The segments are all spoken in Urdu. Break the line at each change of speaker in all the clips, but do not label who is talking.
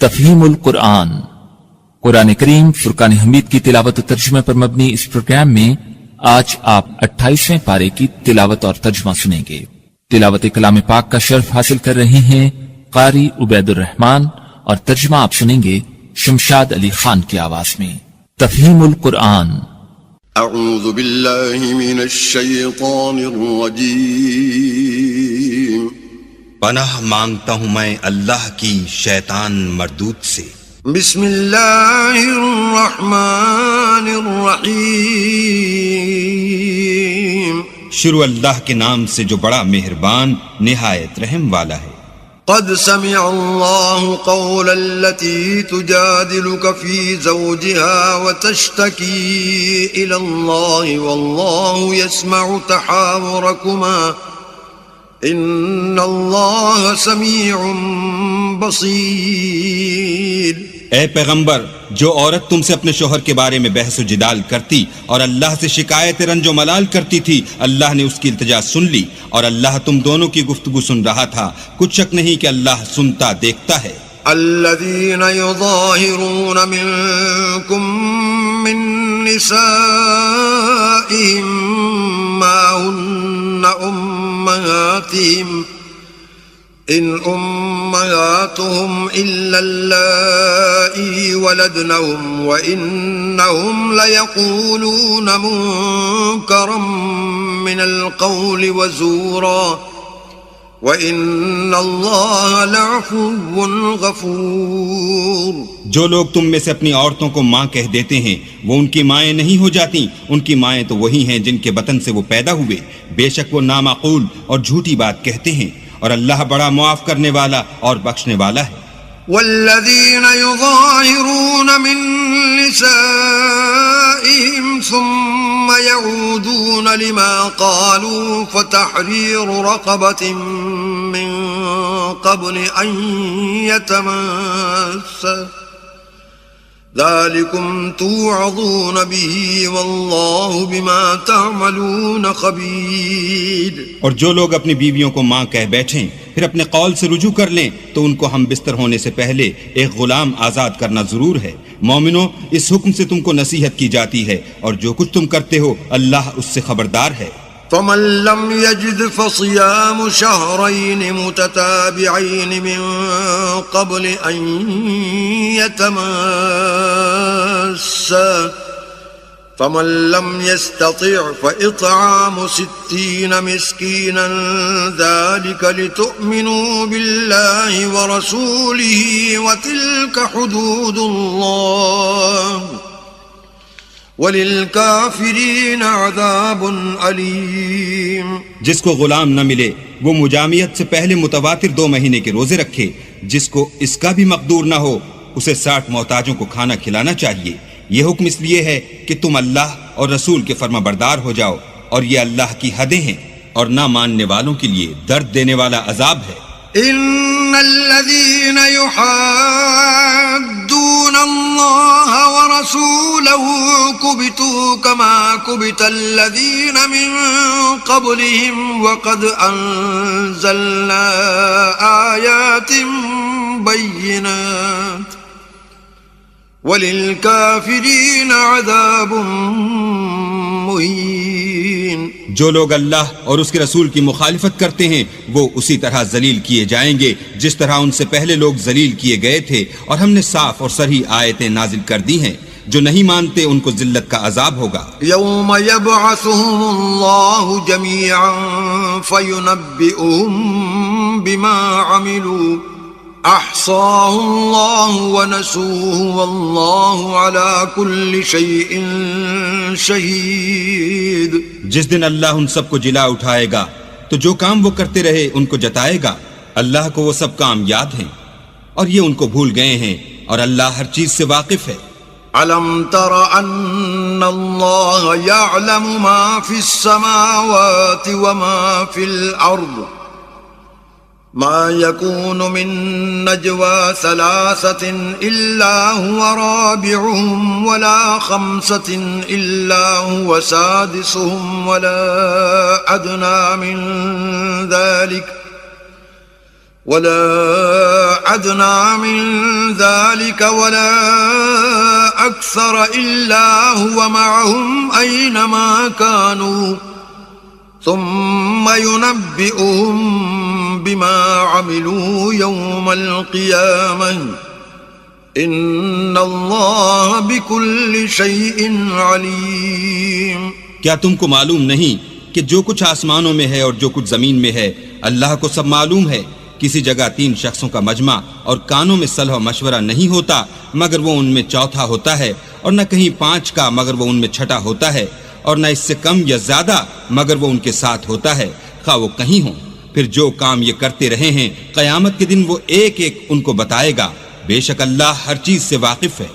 تفہیم القرآن قرآن کریم فرقان حمید کی تلاوت و ترجمے پر مبنی اس پروگرام میں آج آپ 28ویں پارے کی تلاوت اور ترجمہ سنیں گے۔ تلاوت کلام پاک کا شرف حاصل کر رہے ہیں قاری عبید الرحمن اور ترجمہ آپ سنیں گے شمشاد علی خان کی آواز میں۔ تفہیم القرآن۔
اعوذ باللہ من الشیطان الرجیم۔
پناہ مانگتا ہوں میں اللہ کی شیطان مردود سے۔
بسم اللہ الرحمن الرحیم۔
شروع اللہ کے نام سے جو بڑا مہربان نہایت رحم والا ہے۔
قد سمع اللہ قول التي تجادلك في زوجها وتشتكي إلى الله والله يسمع تحاوركما ان اللہ سمیع بصیر۔
اے پیغمبر، جو عورت تم سے اپنے شوہر کے بارے میں بحث و جدال کرتی اور اللہ سے شکایت رنج و ملال کرتی تھی، اللہ نے اس کی التجا سن لی اور اللہ تم دونوں کی گفتگو سن رہا تھا۔ کچھ شک نہیں کہ اللہ سنتا دیکھتا ہے۔
الذين يظاهرون منكم من نسائهم ما هن أمهاتهم إن أمهاتهم إلا اللائي ولدنهم وإنهم ليقولون منكرا من القول وزورا وَإِنَّ اللَّهَ لَعَفُوٌّ غَفُورٌ۔
جو لوگ تم میں سے اپنی عورتوں کو ماں کہہ دیتے ہیں وہ ان کی مائیں نہیں ہو جاتی، ان کی مائیں تو وہی ہیں جن کے بطن سے وہ پیدا ہوئے، بے شک وہ نامعقول اور جھوٹی بات کہتے ہیں، اور اللہ بڑا معاف کرنے والا اور بخشنے والا ہے۔
والذین یظاہرون من نسائهم ثم يعودون لما قالوا فتحرير رقبة من قبل أن يتماسا ذلكم توعظون به والله بما تعملون خبير۔
اور جو لوگ اپنی بیویوں کو ماں کہہ بیٹھیں پھر اپنے قول سے رجوع کر لیں تو ان کو ہم بستر ہونے سے پہلے ایک غلام آزاد کرنا ضرور ہے۔ مومنو، اس حکم سے تم کو نصیحت کی جاتی ہے اور جو کچھ تم کرتے ہو اللہ اس سے خبردار ہے۔
فمن لم يجد فصيام شهرين متتابعين من قبل أن يتماسا فمن لم يستطع فإطعام 60 مسكينا ذلك لتؤمنوا بالله ورسوله وتلك حدود الله وَلِلْكَافِرِينَ عَذَابٌ أَلِيمٌ۔
جس کو غلام نہ ملے وہ مجامعت سے پہلے متواتر 2 مہینے کے روزے رکھے، جس کو اس کا بھی مقدور نہ ہو اسے 60 محتاجوں کو کھانا کھلانا چاہیے۔ یہ حکم اس لیے ہے کہ تم اللہ اور رسول کے فرما بردار ہو جاؤ، اور یہ اللہ کی حدیں ہیں اور نہ ماننے والوں کے لیے درد دینے والا عذاب ہے۔
ان الذين يحادون الله ورسوله كبتوا كما كبت الذين من قبلهم وقد انزلنا آيات بينات وللكافرين عذاب مہین۔
جو لوگ اللہ اور اس کے رسول کی مخالفت کرتے ہیں وہ اسی طرح ذلیل کیے جائیں گے جس طرح ان سے پہلے لوگ ذلیل کیے گئے تھے، اور ہم نے صاف اور صریح آیتیں نازل کر دی ہیں۔ جو نہیں مانتے ان کو ذلت کا عذاب ہوگا۔
یوم یبعثهم اللہ جمیعا فینبئهم بما عملوا احصاہ اللہ ونسوہ واللہ علی کل شیء شہید۔
جس دن اللہ ان سب کو جلا اٹھائے گا تو جو کام وہ کرتے رہے ان کو جتائے گا، اللہ کو وہ سب کام یاد ہیں اور یہ ان کو بھول گئے ہیں، اور اللہ ہر چیز سے واقف ہے۔
أَلَمْ تَرَ أَنَّ اللَّهَ يَعْلَمُ مَا فِي السَّمَاوَاتِ وَمَا فِي الْأَرْضِ مَا يَكُونُ مِن نَّجْوَى ثَلَاثَةٍ إِلَّا هُوَ رَابِعُهُمْ وَلَا خَمْسَةٍ إِلَّا هُوَ سَادِسُهُمْ وَلَا أَدْنَىٰ مِن ذَلِكَ ولا أدنى من ذلك ولا أكثر إلا هو معهم أينما كانوا ثم ينبئهم بما عملوا يوم القيامة إن الله بكل شيء عليم.
کیا تم کو معلوم نہیں کہ جو کچھ آسمانوں میں ہے اور جو کچھ زمین میں ہے اللہ کو سب معلوم ہے؟ کسی جگہ 3 شخصوں کا مجمع اور کانوں میں صلح و مشورہ نہیں ہوتا مگر وہ ان میں چوتھا ہوتا ہے، اور نہ کہیں 5 کا مگر وہ ان میں چھٹا ہوتا ہے، اور نہ اس سے کم یا زیادہ مگر وہ ان کے ساتھ ہوتا ہے، خواہ وہ کہیں ہوں. پھر جو کام یہ کرتے رہے ہیں قیامت کے دن وہ ایک ایک ان کو بتائے گا. بے شک اللہ ہر چیز سے واقف ہے.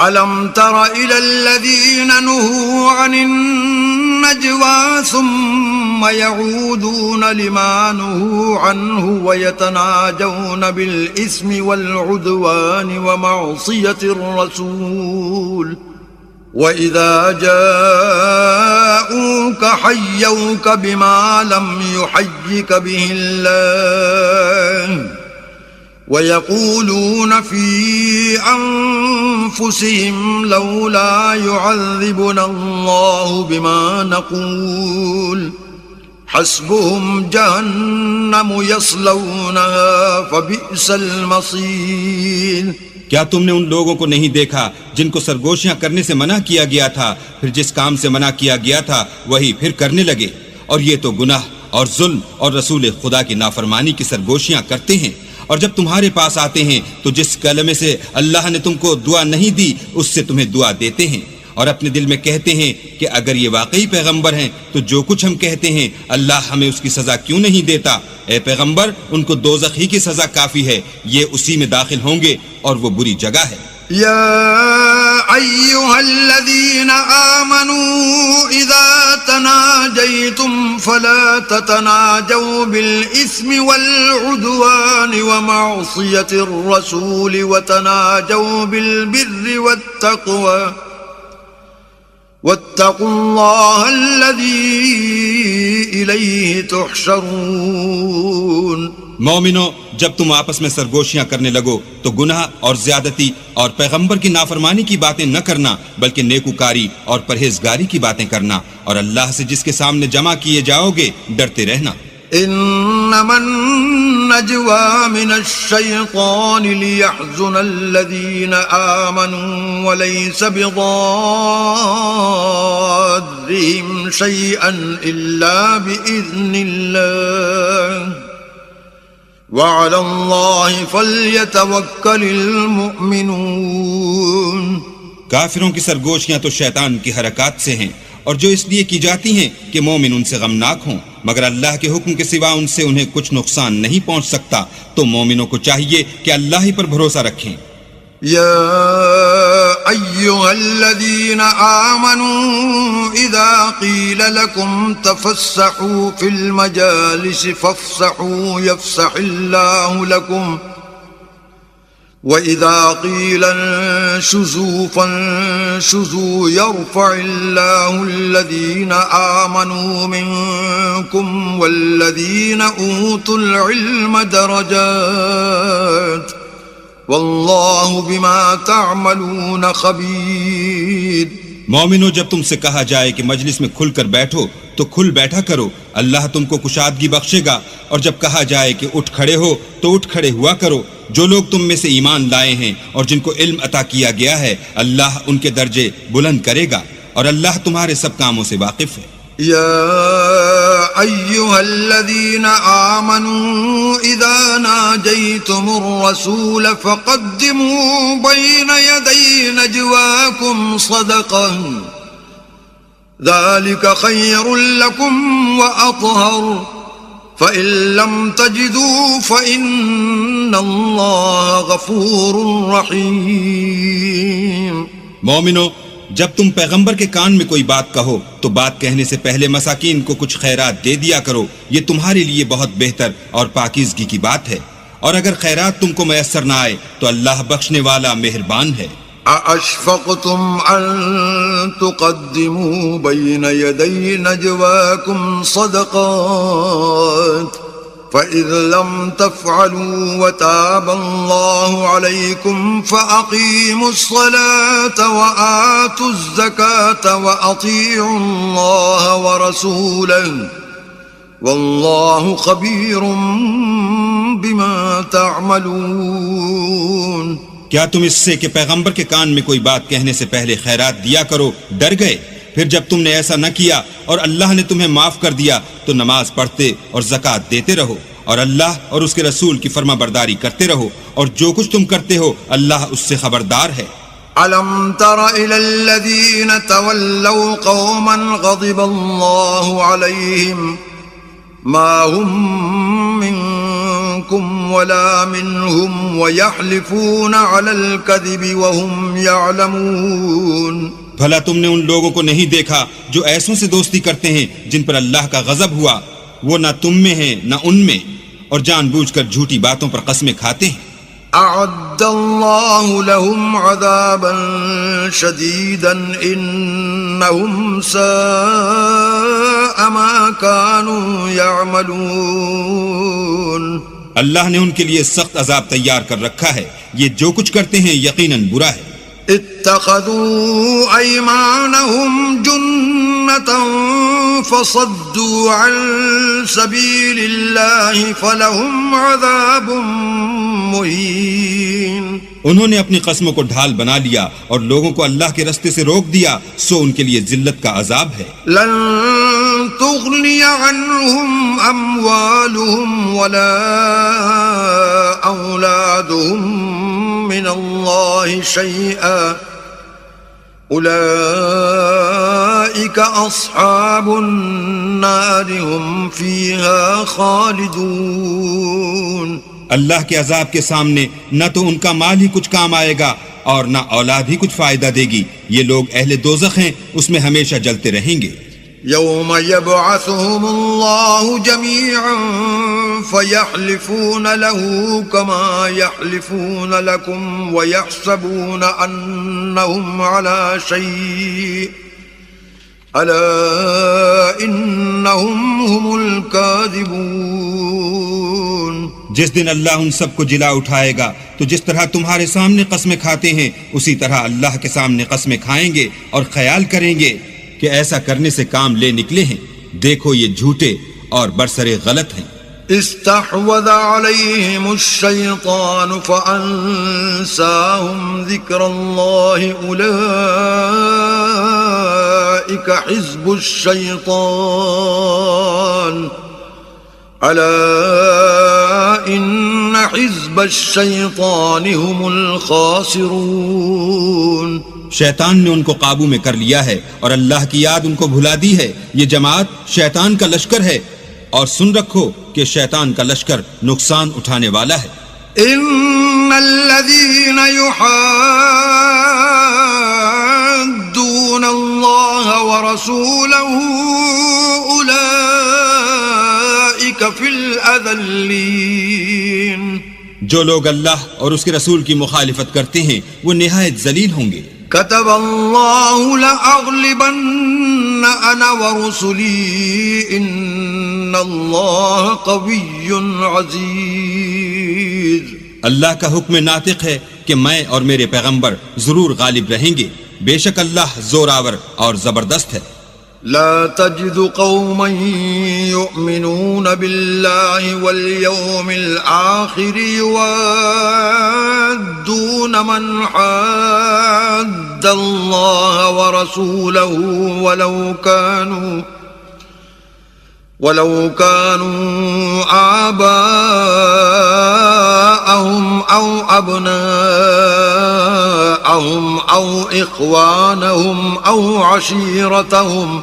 ألم تر إلى الذين نهوا عن النجوى ثم يعودون لما نهوا عنه ويتناجون بالإثم والعدوان ومعصية الرسول وإذا جاءوك حيوك بما لم يحيك به الله ويقولون في أنفسهم لولا يعذبنا الله بما نقول حسبهم جهنم يصلونها فبئس المصير.
کیا تم نے ان لوگوں کو نہیں دیکھا جن کو سرگوشیاں کرنے سے منع کیا گیا تھا، پھر جس کام سے منع کیا گیا تھا وہی پھر کرنے لگے، اور یہ تو گناہ اور ظلم اور رسول خدا کی نافرمانی کی سرگوشیاں کرتے ہیں. اور جب تمہارے پاس آتے ہیں تو جس کلمے سے اللہ نے تم کو دعا نہیں دی اس سے تمہیں دعا دیتے ہیں، اور اپنے دل میں کہتے ہیں کہ اگر یہ واقعی پیغمبر ہیں تو جو کچھ ہم کہتے ہیں اللہ ہمیں اس کی سزا کیوں نہیں دیتا؟ اے پیغمبر، ان کو دوزخ ہی کی سزا کافی ہے، یہ اسی میں داخل ہوں گے اور وہ بری جگہ ہے.
يا أيها الذين آمنوا إذا تناجيتم فلا تتناجوا بالإثم والعدوان ومعصية الرسول وتناجوا بالبر والتقوى واتقوا الله الذي إليه تحشرون.
مومنو، جب تم آپس میں سرگوشیاں کرنے لگو تو گناہ اور زیادتی اور پیغمبر کی نافرمانی کی باتیں نہ کرنا بلکہ نیکوکاری اور پرہیزگاری کی باتیں کرنا، اور اللہ سے جس کے سامنے جمع کیے جاؤ گے ڈرتے رہنا.
إنما النجوى من الشيطان ليحزن الذين آمنوا وليس بضارهم شيئا إلا بإذن الله وعلى الله فليتوكل المؤمنون.
کافروں کی سرگوشیاں تو شیطان کی حرکات سے ہیں، اور جو اس لیے کی جاتی ہیں کہ مومن ان سے غمناک ہوں، مگر اللہ کے حکم کے سوا ان سے انہیں کچھ نقصان نہیں پہنچ سکتا. تو مومنوں کو چاہیے کہ اللہ ہی پر بھروسہ رکھیں.
يا أيها الذين آمنوا إذا قيل لكم تفسحوا في المجالس فافسحوا يفسح الله لكم وإذا قيل انشزوا فانشزوا يرفع الله الذين آمنوا منكم والذين أوتوا العلم درجات واللہ بما تعملون خبیر.
مومنو، جب تم سے کہا جائے کہ مجلس میں کھل کر بیٹھو تو کھل بیٹھا کرو، اللہ تم کو کشادگی بخشے گا، اور جب کہا جائے کہ اٹھ کھڑے ہو تو اٹھ کھڑے ہوا کرو. جو لوگ تم میں سے ایمان لائے ہیں اور جن کو علم عطا کیا گیا ہے اللہ ان کے درجے بلند کرے گا، اور اللہ تمہارے سب کاموں سے واقف ہے.
يا أيها الذين آمنوا إذا ناجيتم الرسول فقدموا بين يدي نجواكم صدقة ذلك خير لكم وأطهر فإن لم تجدوا فإن الله غفور رحيم.
مومنو، جب تم پیغمبر کے کان میں کوئی بات کہو تو بات کہنے سے پہلے مساکین کو کچھ خیرات دے دیا کرو، یہ تمہارے لیے بہت بہتر اور پاکیزگی کی بات ہے، اور اگر خیرات تم کو میسر نہ آئے تو اللہ بخشنے والا مہربان ہے.
أَأَشْفَقْتُمْ أَن تُقَدِّمُوا بَيْنَ يَدَيْ نَجْوَاكُمْ صَدَقَاتٍ فإذ لم تفعلوا وتاب الله عليكم فأقيموا الصلاة وآتوا الزكاة وأطيعوا الله ورسوله والله خبير بما تعملون.
کیا تم اس سے کہ پیغمبر کے کان میں کوئی بات کہنے سے پہلے خیرات دیا کرو ڈر گئے؟ پھر جب تم نے ایسا نہ کیا اور اللہ نے تمہیں معاف کر دیا تو نماز پڑھتے اور زکوٰۃ دیتے رہو اور اللہ اور اس کے رسول کی فرما برداری کرتے رہو اور جو کچھ تم کرتے ہو اللہ اس سے خبردار ہے.
أَلَمْ تَرَ إِلَى الَّذِينَ تَوَلَّوْا قَوْمًا غَضِبَ اللَّهُ عَلَيْهِمْ مَا هُمْ مِنْكُمْ وَلَا مِنْهُمْ وَيَحْلِفُونَ عَلَى الْكَذِبِ وَهُمْ يَعْلَمُونَ.
بھلا تم نے ان لوگوں کو نہیں دیکھا جو ایسوں سے دوستی کرتے ہیں جن پر اللہ کا غضب ہوا؟ وہ نہ تم میں ہیں نہ ان میں، اور جان بوجھ کر جھوٹی باتوں پر قسمیں کھاتے ہیں.
أعد الله لهم عذابا شديدا إنهم ساء ما كانوا يعملون.
اللہ نے ان کے لیے سخت عذاب تیار کر رکھا ہے، یہ جو کچھ کرتے ہیں یقیناً برا ہے.
اتخذوا أيمانهم جنة فصدوا عن سبيل الله فلهم عذاب مهين.
انہوں نے اپنی قسموں کو ڈھال بنا لیا اور لوگوں کو اللہ کے رستے سے روک دیا، سو ان کے لیے ذلت کا عذاب ہے.
لن تغني عنهم أموالهم ولا أولادهم من الله شيئا أولئك أصحاب النار هم فيها خالدون.
اللہ کے عذاب کے سامنے نہ تو ان کا مال ہی کچھ کام آئے گا اور نہ اولاد ہی کچھ فائدہ دے گی. یہ لوگ اہل دوزخ ہیں، اس میں ہمیشہ جلتے رہیں گے.
يوم يبعثهم الله جميعا فيحلفون له كما يحلفون لكم ويحسبون أنهم على شيء ألا إنهم هم الكاذبون.
جس دن اللہ ان سب کو جلا اٹھائے گا تو جس طرح تمہارے سامنے قسمیں کھاتے ہیں اسی طرح اللہ کے سامنے قسمیں کھائیں گے اور خیال کریں گے کہ ایسا کرنے سے کام لے نکلے ہیں. دیکھو یہ جھوٹے اور برسرے غلط ہیں.
استحوذ عليهم الشيطان فأنساهم ذكر الله أولئك حزب الشيطان ألا إن حزب الشيطان هم الخاسرون.
شیطان نے ان کو قابو میں کر لیا ہے اور اللہ کی یاد ان کو بھلا دی ہے. یہ جماعت شیطان کا لشکر ہے اور سن رکھو کہ شیطان کا لشکر نقصان اٹھانے والا ہے.
ان الذين يحادون الله ورسوله اولئك في الاذلين.
جو لوگ اللہ اور اس کے رسول کی مخالفت کرتے ہیں وہ نہایت ذلیل ہوں گے.
كتب الله لأغلبن أنا ورسلي إن الله قوي عزيز.
اللہ کا حکم ناطق ہے کہ میں اور میرے پیغمبر ضرور غالب رہیں گے. بے شک اللہ زوراور اور زبردست ہے.
لا تجد قوما يؤمنون بالله واليوم الآخر يوادون من حاد الله ورسوله ولو كانوا آباءهم أو أبناءهم أو إخوانهم أو عشيرتهم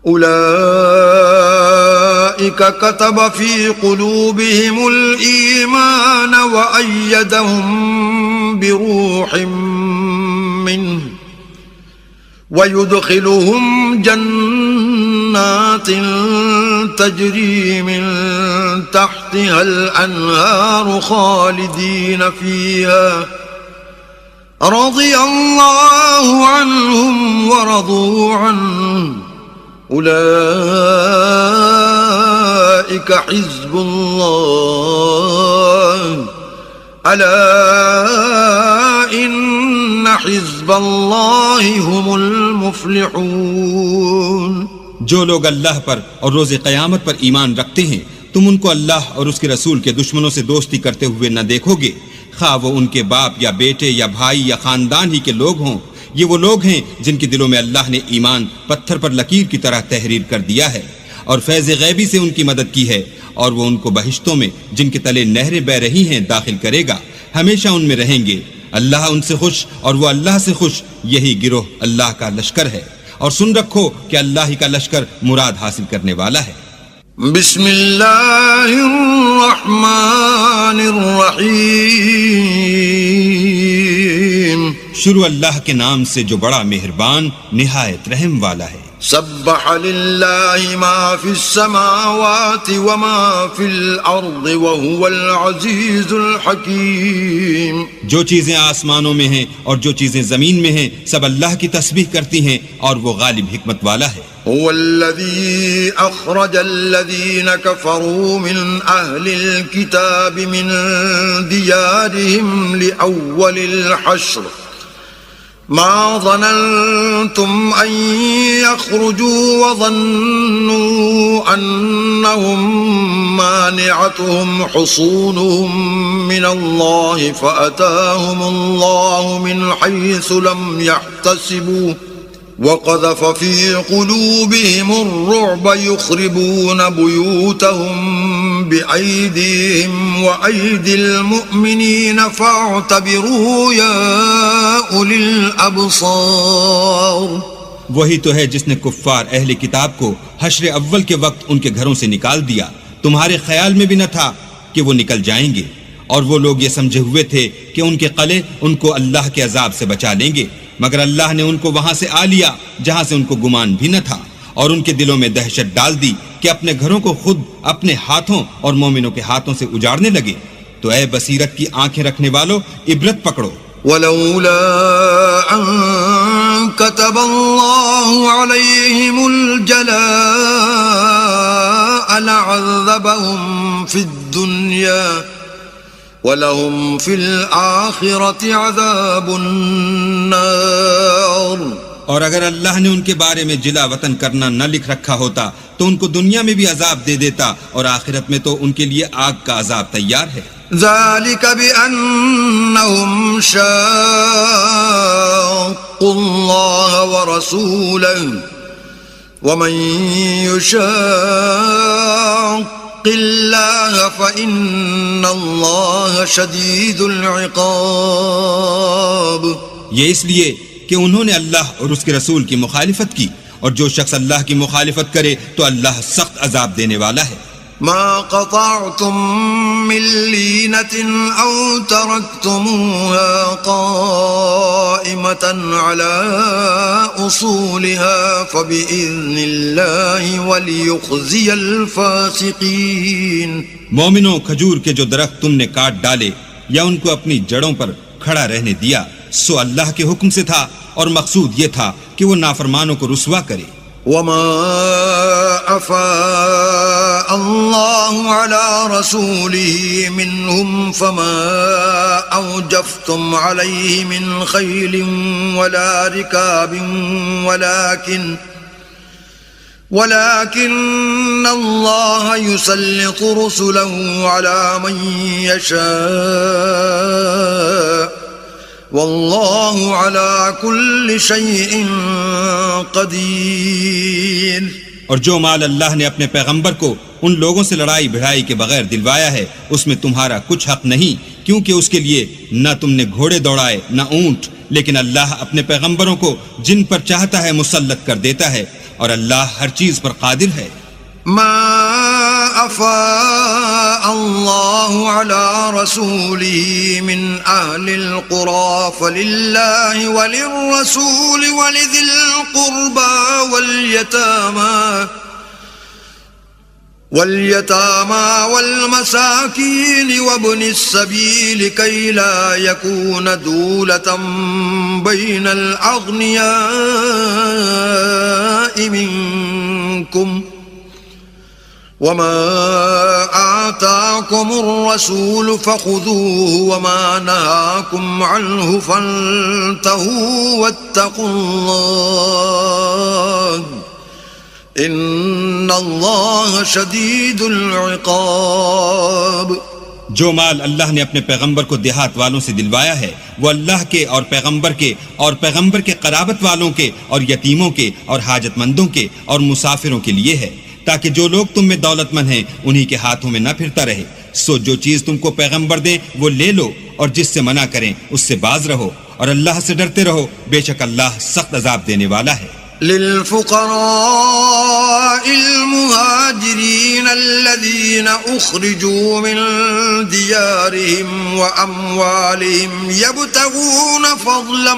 أولئك كتب في قلوبهم الإيمان وأيدهم بروح منه ويدخلهم جنات تجري من تحتها الأنهار خالدين فيها رضي الله عنهم ورضوا عنه أولئك أولئك حزب الله ألا إن حزب الله هم المفلحون.
جو لوگ اللہ پر اور روز قیامت پر ایمان رکھتے ہیں تم ان کو اللہ اور اس کے رسول کے دشمنوں سے دوستی کرتے ہوئے نہ دیکھو گے، خواہ وہ ان کے باپ یا بیٹے یا بھائی یا خاندان ہی کے لوگ ہوں. یہ وہ لوگ ہیں جن کے دلوں میں اللہ نے ایمان پتھر پر لکیر کی طرح تحریر کر دیا ہے اور فیض غیبی سے ان کی مدد کی ہے، اور وہ ان کو بہشتوں میں جن کے تلے نہریں بہ رہی ہیں داخل کرے گا، ہمیشہ ان میں رہیں گے. اللہ ان سے خوش اور وہ اللہ سے خوش، یہی گروہ اللہ کا لشکر ہے. اور سن رکھو کہ اللہ ہی کا لشکر مراد حاصل کرنے والا ہے.
بسم اللہ الرحمن الرحیم.
شروع اللہ کے نام سے جو بڑا مہربان نہایت رحم والا ہے.
سبح للہ ما فی السماوات وما فی الارض وهو العزیز الحکیم.
جو چیزیں آسمانوں میں ہیں اور جو چیزیں زمین میں ہیں سب اللہ کی تسبیح کرتی ہیں اور وہ غالب حکمت والا ہے.
هو الذي أخرج الذين كفروا من أهل الكتاب من ديارهم لأول الحشر ما ظننتم أن يخرجوا وظنوا أنهم مانعتهم حصونهم من الله فأتاهم الله من حيث لم يحتسبوا وقذف في قلوبهم الرعب يخربون بيوتهم بأيديهم وأيدي المؤمنين فاعتبروا يا أولي الأبصار.
وہی تو ہے جس نے کفار اہل کتاب کو حشر اول کے وقت ان کے گھروں سے نکال دیا. تمہارے خیال میں بھی نہ تھا کہ وہ نکل جائیں گے، اور وہ لوگ یہ سمجھے ہوئے تھے کہ ان کے قلعے ان کو اللہ کے عذاب سے بچا لیں گے، مگر اللہ نے ان کو وہاں سے آ لیا جہاں سے ان کو گمان بھی نہ تھا، اور ان کے دلوں میں دہشت ڈال دی کہ اپنے گھروں کو خود اپنے ہاتھوں اور مومنوں کے ہاتھوں سے اجاڑنے لگے. تو اے بصیرت کی آنکھیں رکھنے والو عبرت پکڑو.
ولولا أن كتب الله عليهم الجلاء لعذبهم في الدنيا وَلَهُمْ فِي الْآخِرَةِ عَذَابُ النَّارِ.
اور اگر اللہ نے ان کے بارے میں جلا وطن کرنا نہ لکھ رکھا ہوتا تو ان کو دنیا میں بھی عذاب دے دیتا، اور آخرت میں تو ان کے لیے آگ کا عذاب تیار ہے.
ذَلِكَ بِأَنَّهُمْ شَاقُّوا اللَّهَ وَرَسُولَهُ وَمَن يُشَاقِّ اللہ فإن اللہ شدید العقاب.
یہ اس لیے کہ انہوں نے اللہ اور اس کے رسول کی مخالفت کی، اور جو شخص اللہ کی مخالفت کرے تو اللہ سخت عذاب دینے والا ہے.
ما قطعتم من لینة او ترکتموها قائمة على اصولها فبإذن اللہ وليخزي الفاسقین.
مومنوں، کھجور کے جو درخت تم نے کاٹ ڈالے یا ان کو اپنی جڑوں پر کھڑا رہنے دیا سو اللہ کے حکم سے تھا، اور مقصود یہ تھا کہ وہ نافرمانوں کو رسوا کرے.
وما أفاء الله على رسوله منهم فما أوجفتم عليه من خيل ولا ركاب ولكن الله يسلط رسله على من يشاء واللہ علی کل شیء قدیر.
اور جو مال اللہ نے اپنے پیغمبر کو ان لوگوں سے لڑائی بھڑائی کے بغیر دلوایا ہے اس میں تمہارا کچھ حق نہیں، کیونکہ اس کے لیے نہ تم نے گھوڑے دوڑائے نہ اونٹ، لیکن اللہ اپنے پیغمبروں کو جن پر چاہتا ہے مسلط کر دیتا ہے، اور اللہ ہر چیز پر قادر ہے.
ما أفاء الله على رسوله من أهل القرى فلله وللرسول ولذي القربى واليتامى والمساكين وابن السبيل كي لا يكون دولة بين الأغنياء منكم وما آتاكم الرسول فخذوه وما نهاكم عنه فانتهوا واتقوا الله ان اللہ شدید العقاب.
جو مال اللہ نے اپنے پیغمبر کو دیہات والوں سے دلوایا ہے وہ اللہ کے اور پیغمبر کے قرابت والوں کے اور یتیموں کے اور حاجت مندوں کے اور مسافروں کے لیے ہے، تاکہ جو لوگ تم میں دولت مند ہیں انہی کے ہاتھوں میں نہ پھرتا رہے. سو جو چیز تم کو پیغمبر دیں وہ لے لو، اور جس سے منع کریں اس سے باز رہو، اور اللہ سے ڈرتے رہو، بے شک اللہ سخت عذاب دینے والا ہے.
للفقراء المهاجرين الذين أخرجوا من ديارهم وأموالهم يبتغون فضلا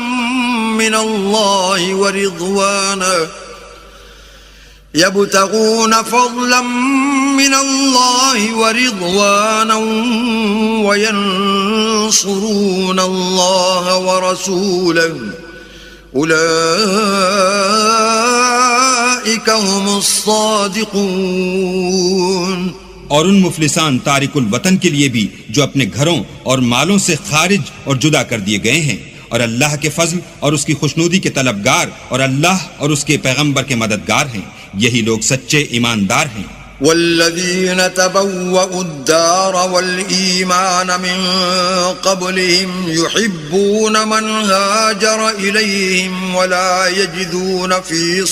من الله ورضوانا وينصرون الله ورسوله اولئک هم الصادقون.
اور ان مفلسان تارک الوطن کے لیے بھی جو اپنے گھروں اور مالوں سے خارج اور جدا کر دیے گئے ہیں اور اللہ کے فضل اور اس کی خوشنودی کے طلبگار اور اللہ اور اس کے پیغمبر کے مددگار ہیں، یہی لوگ سچے ایماندار ہیں.
والذین تبوؤوا الدار والایمان من قبلهم يحبون من هاجر الیہم ولا يجدون في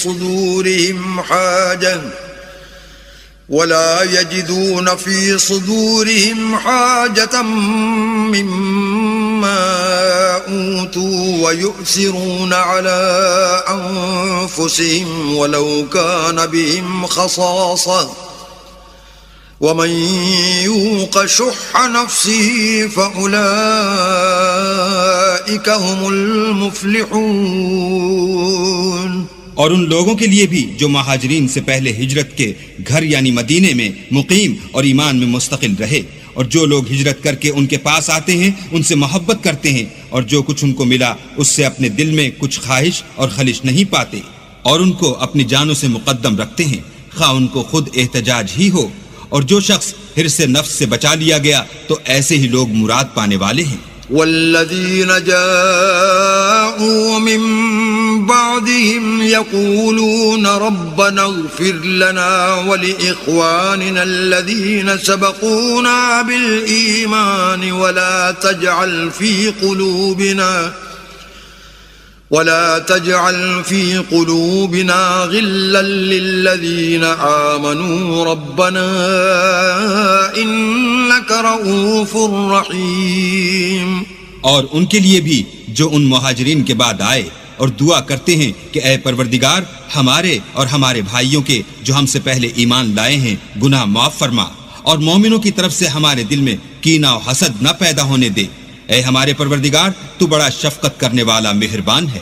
صدورهم حاجة مما أوتوا ويؤثرون على أنفسهم ولو كان بهم خصاصة ومن يوق شح نفسه فأولئك هم المفلحون.
اور ان لوگوں کے لیے بھی جو مہاجرین سے پہلے ہجرت کے گھر یعنی مدینے میں مقیم اور ایمان میں مستقل رہے، اور جو لوگ ہجرت کر کے ان کے پاس آتے ہیں ان سے محبت کرتے ہیں، اور جو کچھ ان کو ملا اس سے اپنے دل میں کچھ خواہش اور خلش نہیں پاتے، اور ان کو اپنی جانوں سے مقدم رکھتے ہیں خواہ ان کو خود احتجاج ہی ہو. اور جو شخص حرص نفس سے بچا لیا گیا تو ایسے ہی لوگ مراد پانے والے ہیں.
والذین جاءوا من بعدهم يقولون ربنا اغفر لنا ولإخواننا الذين سبقونا بالإيمان ولا تجعل في قلوبنا غلا للذين آمنوا ربنا إنك رؤوف رحيم.
اور ان کے لیے بھی جو ان مہاجرین کے بعد آئے اور دعا کرتے ہیں کہ اے پروردگار ہمارے اور ہمارے بھائیوں کے جو ہم سے پہلے ایمان لائے ہیں گناہ معاف فرما، اور مومنوں کی طرف سے ہمارے دل میں کینہ و حسد نہ پیدا ہونے دے. اے ہمارے پروردگار تو بڑا شفقت کرنے والا مہربان ہے.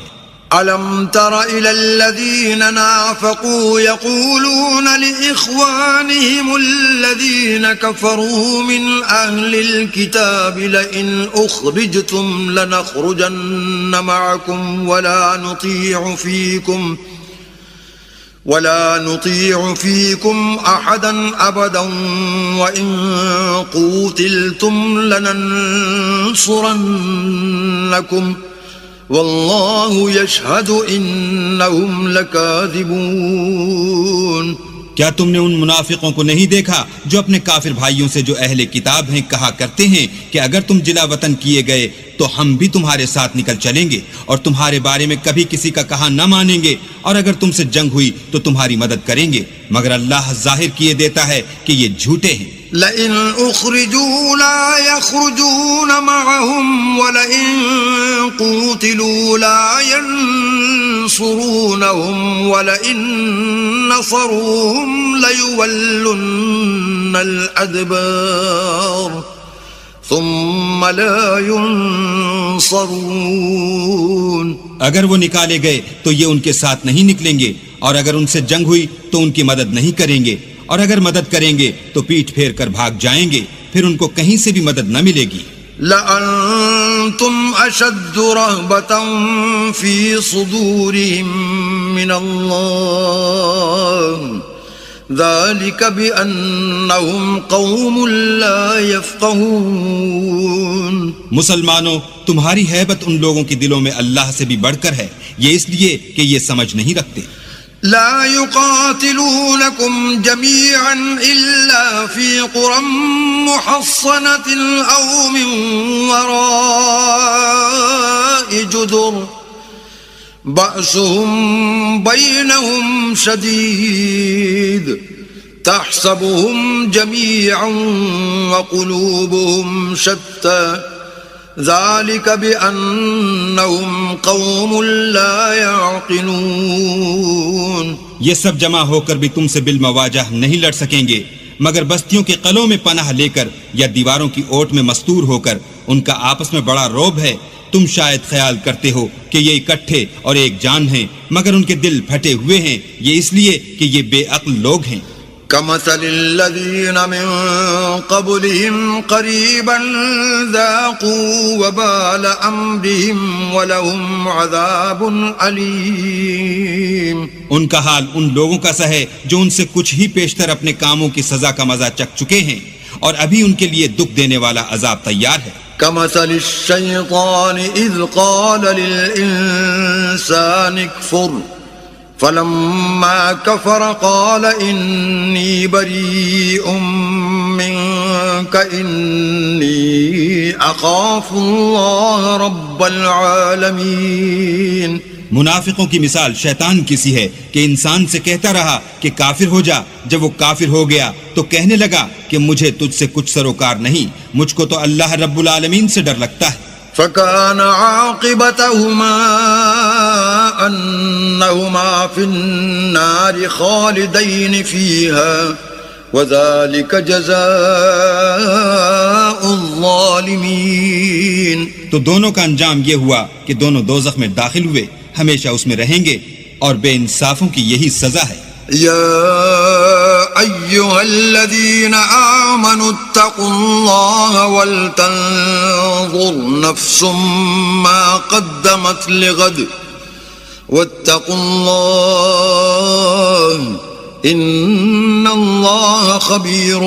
أَلَمْ تَرَ إِلَى الَّذِينَ نَافَقُوا يَقُولُونَ لِإِخْوَانِهِمُ الَّذِينَ كَفَرُوا مِنْ أَهْلِ الْكِتَابِ لَئِنْ أُخْرِجْتُمْ لَنَخْرُجَنَّ مَعَكُمْ ولا نطيع فيكم أحدا أبدا وإن قوتلتم لننصرنكم والله يشهد إنهم لكاذبون.
کیا تم نے ان منافقوں کو نہیں دیکھا جو اپنے کافر بھائیوں سے جو اہل کتاب ہیں کہا کرتے ہیں کہ اگر تم جلا وطن کیے گئے تو ہم بھی تمہارے ساتھ نکل چلیں گے اور تمہارے بارے میں کبھی کسی کا کہا نہ مانیں گے، اور اگر تم سے جنگ ہوئی تو تمہاری مدد کریں گے، مگر اللہ ظاہر کیے دیتا ہے کہ یہ جھوٹے ہیں.
لئن اخرجوا لا يخرجون معهم ولئن قوتلوا لا ينصرونهم ولئن نصروهم ليولن الأدبار ثم لا ينصرون.
اگر وہ نکالے گئے تو یہ ان کے ساتھ نہیں نکلیں گے، اور اگر ان سے جنگ ہوئی تو ان کی مدد نہیں کریں گے، اور اگر مدد کریں گے تو پیٹھ پھیر کر بھاگ جائیں گے، پھر ان کو کہیں سے بھی مدد نہ ملے گی.
لأنتم أشد رهبة في صدورهم من الله ذلك بأنهم قوم لا يفقهون.
مسلمانوں، تمہاری ہیبت ان لوگوں کے دلوں میں اللہ سے بھی بڑھ کر ہے، یہ اس لیے کہ یہ سمجھ نہیں رکھتے.
لا يقاتلونكم جميعا إلا في قرى محصنة أو من وراء جدر بأسهم بينهم شديد تحسبهم جميعا وقلوبهم شتى ذلك بأنهم قوم لا يعقلون.
یہ سب جمع ہو کر بھی تم سے بالمواجہ نہیں لڑ سکیں گے مگر بستیوں کے قلعوں میں پناہ لے کر یا دیواروں کی اوٹ میں مستور ہو کر. ان کا آپس میں بڑا روب ہے. تم شاید خیال کرتے ہو کہ یہ اکٹھے اور ایک جان ہیں مگر ان کے دل پھٹے ہوئے ہیں، یہ اس لیے کہ یہ بے عقل لوگ ہیں.
كمثل الذين من قبلهم قريبا ذاقوا وبال أمرهم ولهم عذاب أليم.
ان کا حال ان لوگوں کا سا ہے جو ان سے کچھ ہی پیشتر اپنے کاموں کی سزا کا مزہ چکھ چکے ہیں اور ابھی ان کے لیے دکھ دینے والا عذاب تیار ہے.
كمثل الشيطان إذ قال للإنسان اكفر فلما كفر قال إني بريء منك إني أخاف الله رب العالمين.
منافقوں کی مثال شیطان کی سی ہے کہ انسان سے کہتا رہا کہ کافر ہو جا. جب وہ کافر ہو گیا تو کہنے لگا کہ مجھے تجھ سے کچھ سروکار نہیں، مجھ کو تو اللہ رب العالمین سے ڈر لگتا ہے.
فكان عاقبتهما أنهما في النار خالدين فيها وذلك جزاء الظالمين.
تو دونوں کا انجام یہ ہوا کہ دونوں دوزخ میں داخل ہوئے، ہمیشہ اس میں رہیں گے اور بے انصافوں کی یہی سزا ہے.
يا أيها الذين آمنوا اتقوا الله ولتنظر نفس ما قدمت لغد واتقوا الله إن الله خبير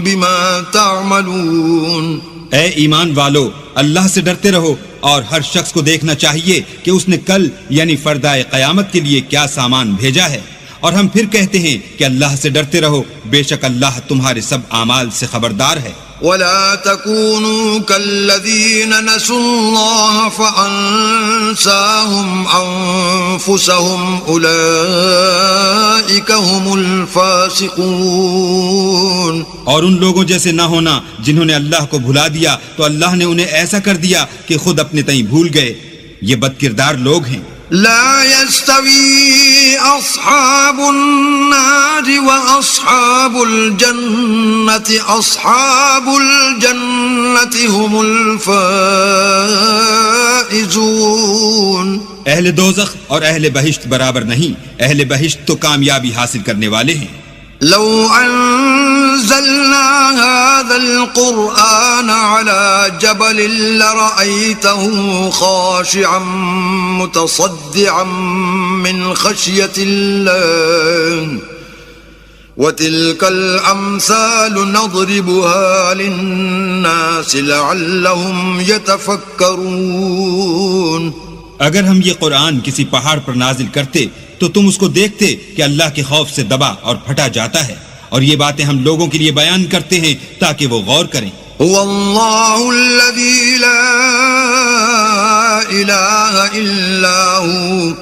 بما تعملون.
اے ایمان والو، اللہ سے ڈرتے رہو اور ہر شخص کو دیکھنا چاہیے کہ اس نے کل یعنی فردائے قیامت کے لیے کیا سامان بھیجا ہے. اور ہم پھر کہتے ہیں کہ اللہ سے ڈرتے رہو، بے شک اللہ تمہارے سب اعمال سے خبردار ہے.
ولا تكونوا كالذين نسوا الله فأنساهم أنفسهم أولئك هم الفاسقون.
اور ان لوگوں جیسے نہ ہونا جنہوں نے اللہ کو بھلا دیا تو اللہ نے انہیں ایسا کر دیا کہ خود اپنے تئیں بھول گئے. یہ بد کردار لوگ ہیں.
لا يستوي أصحاب النار وأصحاب الجنة أصحاب الجنة هم الفائزون.
اہل دوزخ اور اہل بہشت برابر نہیں، اہل بہشت تو کامیابی حاصل کرنے والے ہیں.
لو أنزلنا هذا القرآن على جبل لرأيته خاشعا متصدعا من خشية الله وتلك الأمثال نضربها للناس لعلهم يتفكرون.
اگر ہم یہ قرآن کسی پہاڑ پر نازل کرتے تو تم اس کو دیکھتے کہ اللہ کے خوف سے دبا اور پھٹا جاتا ہے، اور یہ باتیں ہم لوگوں کے لیے بیان کرتے ہیں تاکہ وہ غور کریں.
هو الله الذي لا إله إلا هو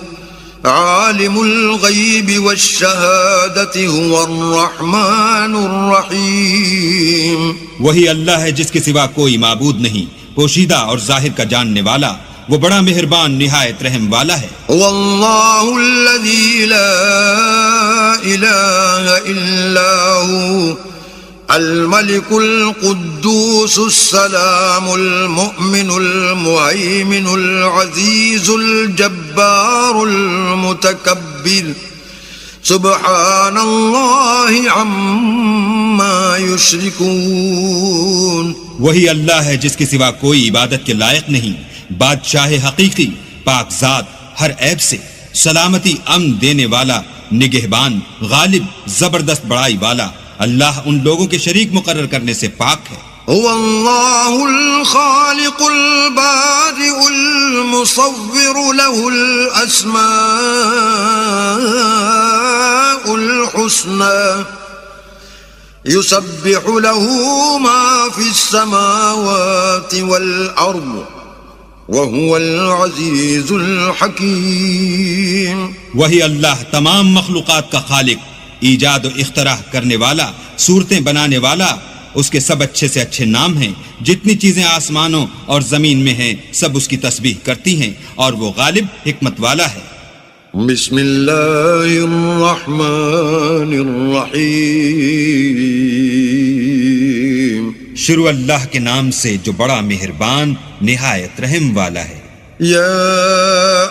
عالم الغيب والشهادة هو الرحمن الرحيم.
وہی اللہ ہے جس کے سوا کوئی معبود نہیں، پوشیدہ اور ظاہر کا جاننے والا، وہ بڑا مہربان نہایت رحم والا ہے.
هو الله الذي لا إله إلا هو الملك القدوس السلام المؤمن المهيمن العزيز الجبار المتكبر سبحان الله عما يشركون.
وہی اللہ ہے جس کے سوا کوئی عبادت کے لائق نہیں، بادشاہ حقیقی، پاک ذات، ہر عیب سے، سلامتی امن دینے والا، نگہبان، غالب، زبردست بڑائی والا۔ اللہ ان لوگوں کے شریک مقرر کرنے سے پاک ہے۔
هو الله الخالق البارئ المصور له الأسماء الحسنى يسبح له ما في السماوات والأرض وهو العزيز الحكيم۔
وہی اللہ تمام مخلوقات کا خالق، ایجاد و اختراع کرنے والا، صورتیں بنانے والا۔ اس کے سب اچھے سے اچھے نام ہیں۔ جتنی چیزیں آسمانوں اور زمین میں ہیں سب اس کی تسبیح کرتی ہیں، اور وہ غالب، حکمت والا ہے۔
بسم اللہ الرحمن الرحیم۔
شروع اللہ کے نام سے جو بڑا مہربان، نہایت رحم والا ہے۔
يا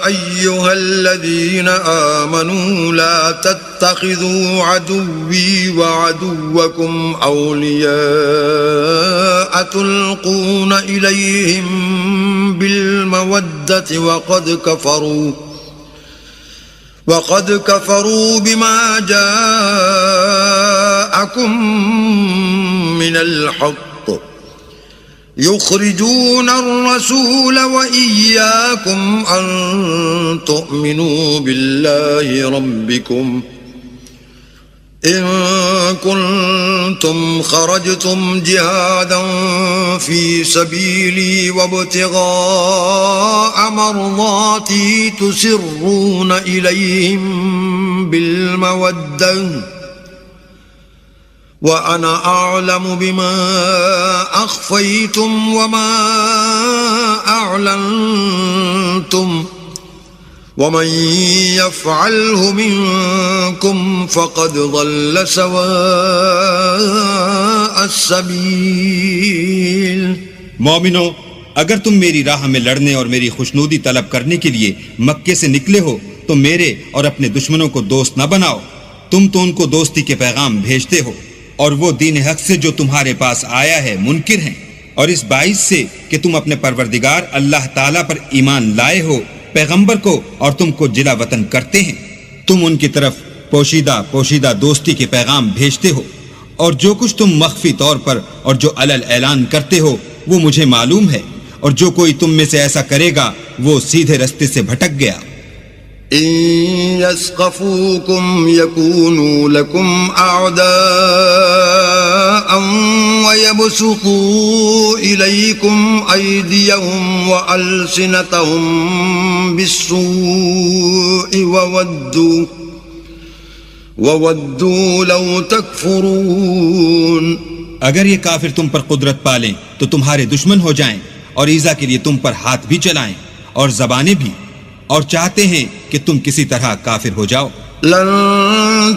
أيها الذين آمنوا لا تتخذوا عدوي وعدوكم أولياء تلقون إليهم بالمودة وقد كفروا بما جاءكم من الحق يخرجون الرسول وإياكم أن تؤمنوا بالله ربكم إن كنتم خرجتم جهادا في سبيلي وابتغاء مرضاتي تسرون إليهم بالمودة وأنا أعلم بما أخفيتم وما أعلنتم ومن يفعله منكم فقد ضل سواء السبيل۔
مومنو، اگر تم میری راہ میں لڑنے اور میری خوشنودی طلب کرنے کے لیے مکے سے نکلے ہو تو میرے اور اپنے دشمنوں کو دوست نہ بناؤ۔ تم تو ان کو دوستی کے پیغام بھیجتے ہو، اور وہ دین حق سے جو تمہارے پاس آیا ہے منکر ہیں، اور اس باعث سے کہ تم اپنے پروردگار اللہ تعالیٰ پر ایمان لائے ہو، پیغمبر کو اور تم کو جلا وطن کرتے ہیں۔ تم ان کی طرف پوشیدہ دوستی کے پیغام بھیجتے ہو، اور جو کچھ تم مخفی طور پر اور جو علل اعلان کرتے ہو وہ مجھے معلوم ہے، اور جو کوئی تم میں سے ایسا کرے گا وہ سیدھے رستے سے بھٹک گیا۔
إن يثقفوكم يكونوا لكم أعداء ويبسطوا إليكم أيديهم وألسنتهم بالسوء وودوا لو تكفرون۔
اگر یہ کافر تم پر قدرت پالیں تو تمہارے دشمن ہو جائیں، اور ایذا کے لیے تم پر ہاتھ بھی چلائیں اور زبانیں بھی، اور چاہتے ہیں کہ تم کسی طرح کافر ہو جاؤ۔
لن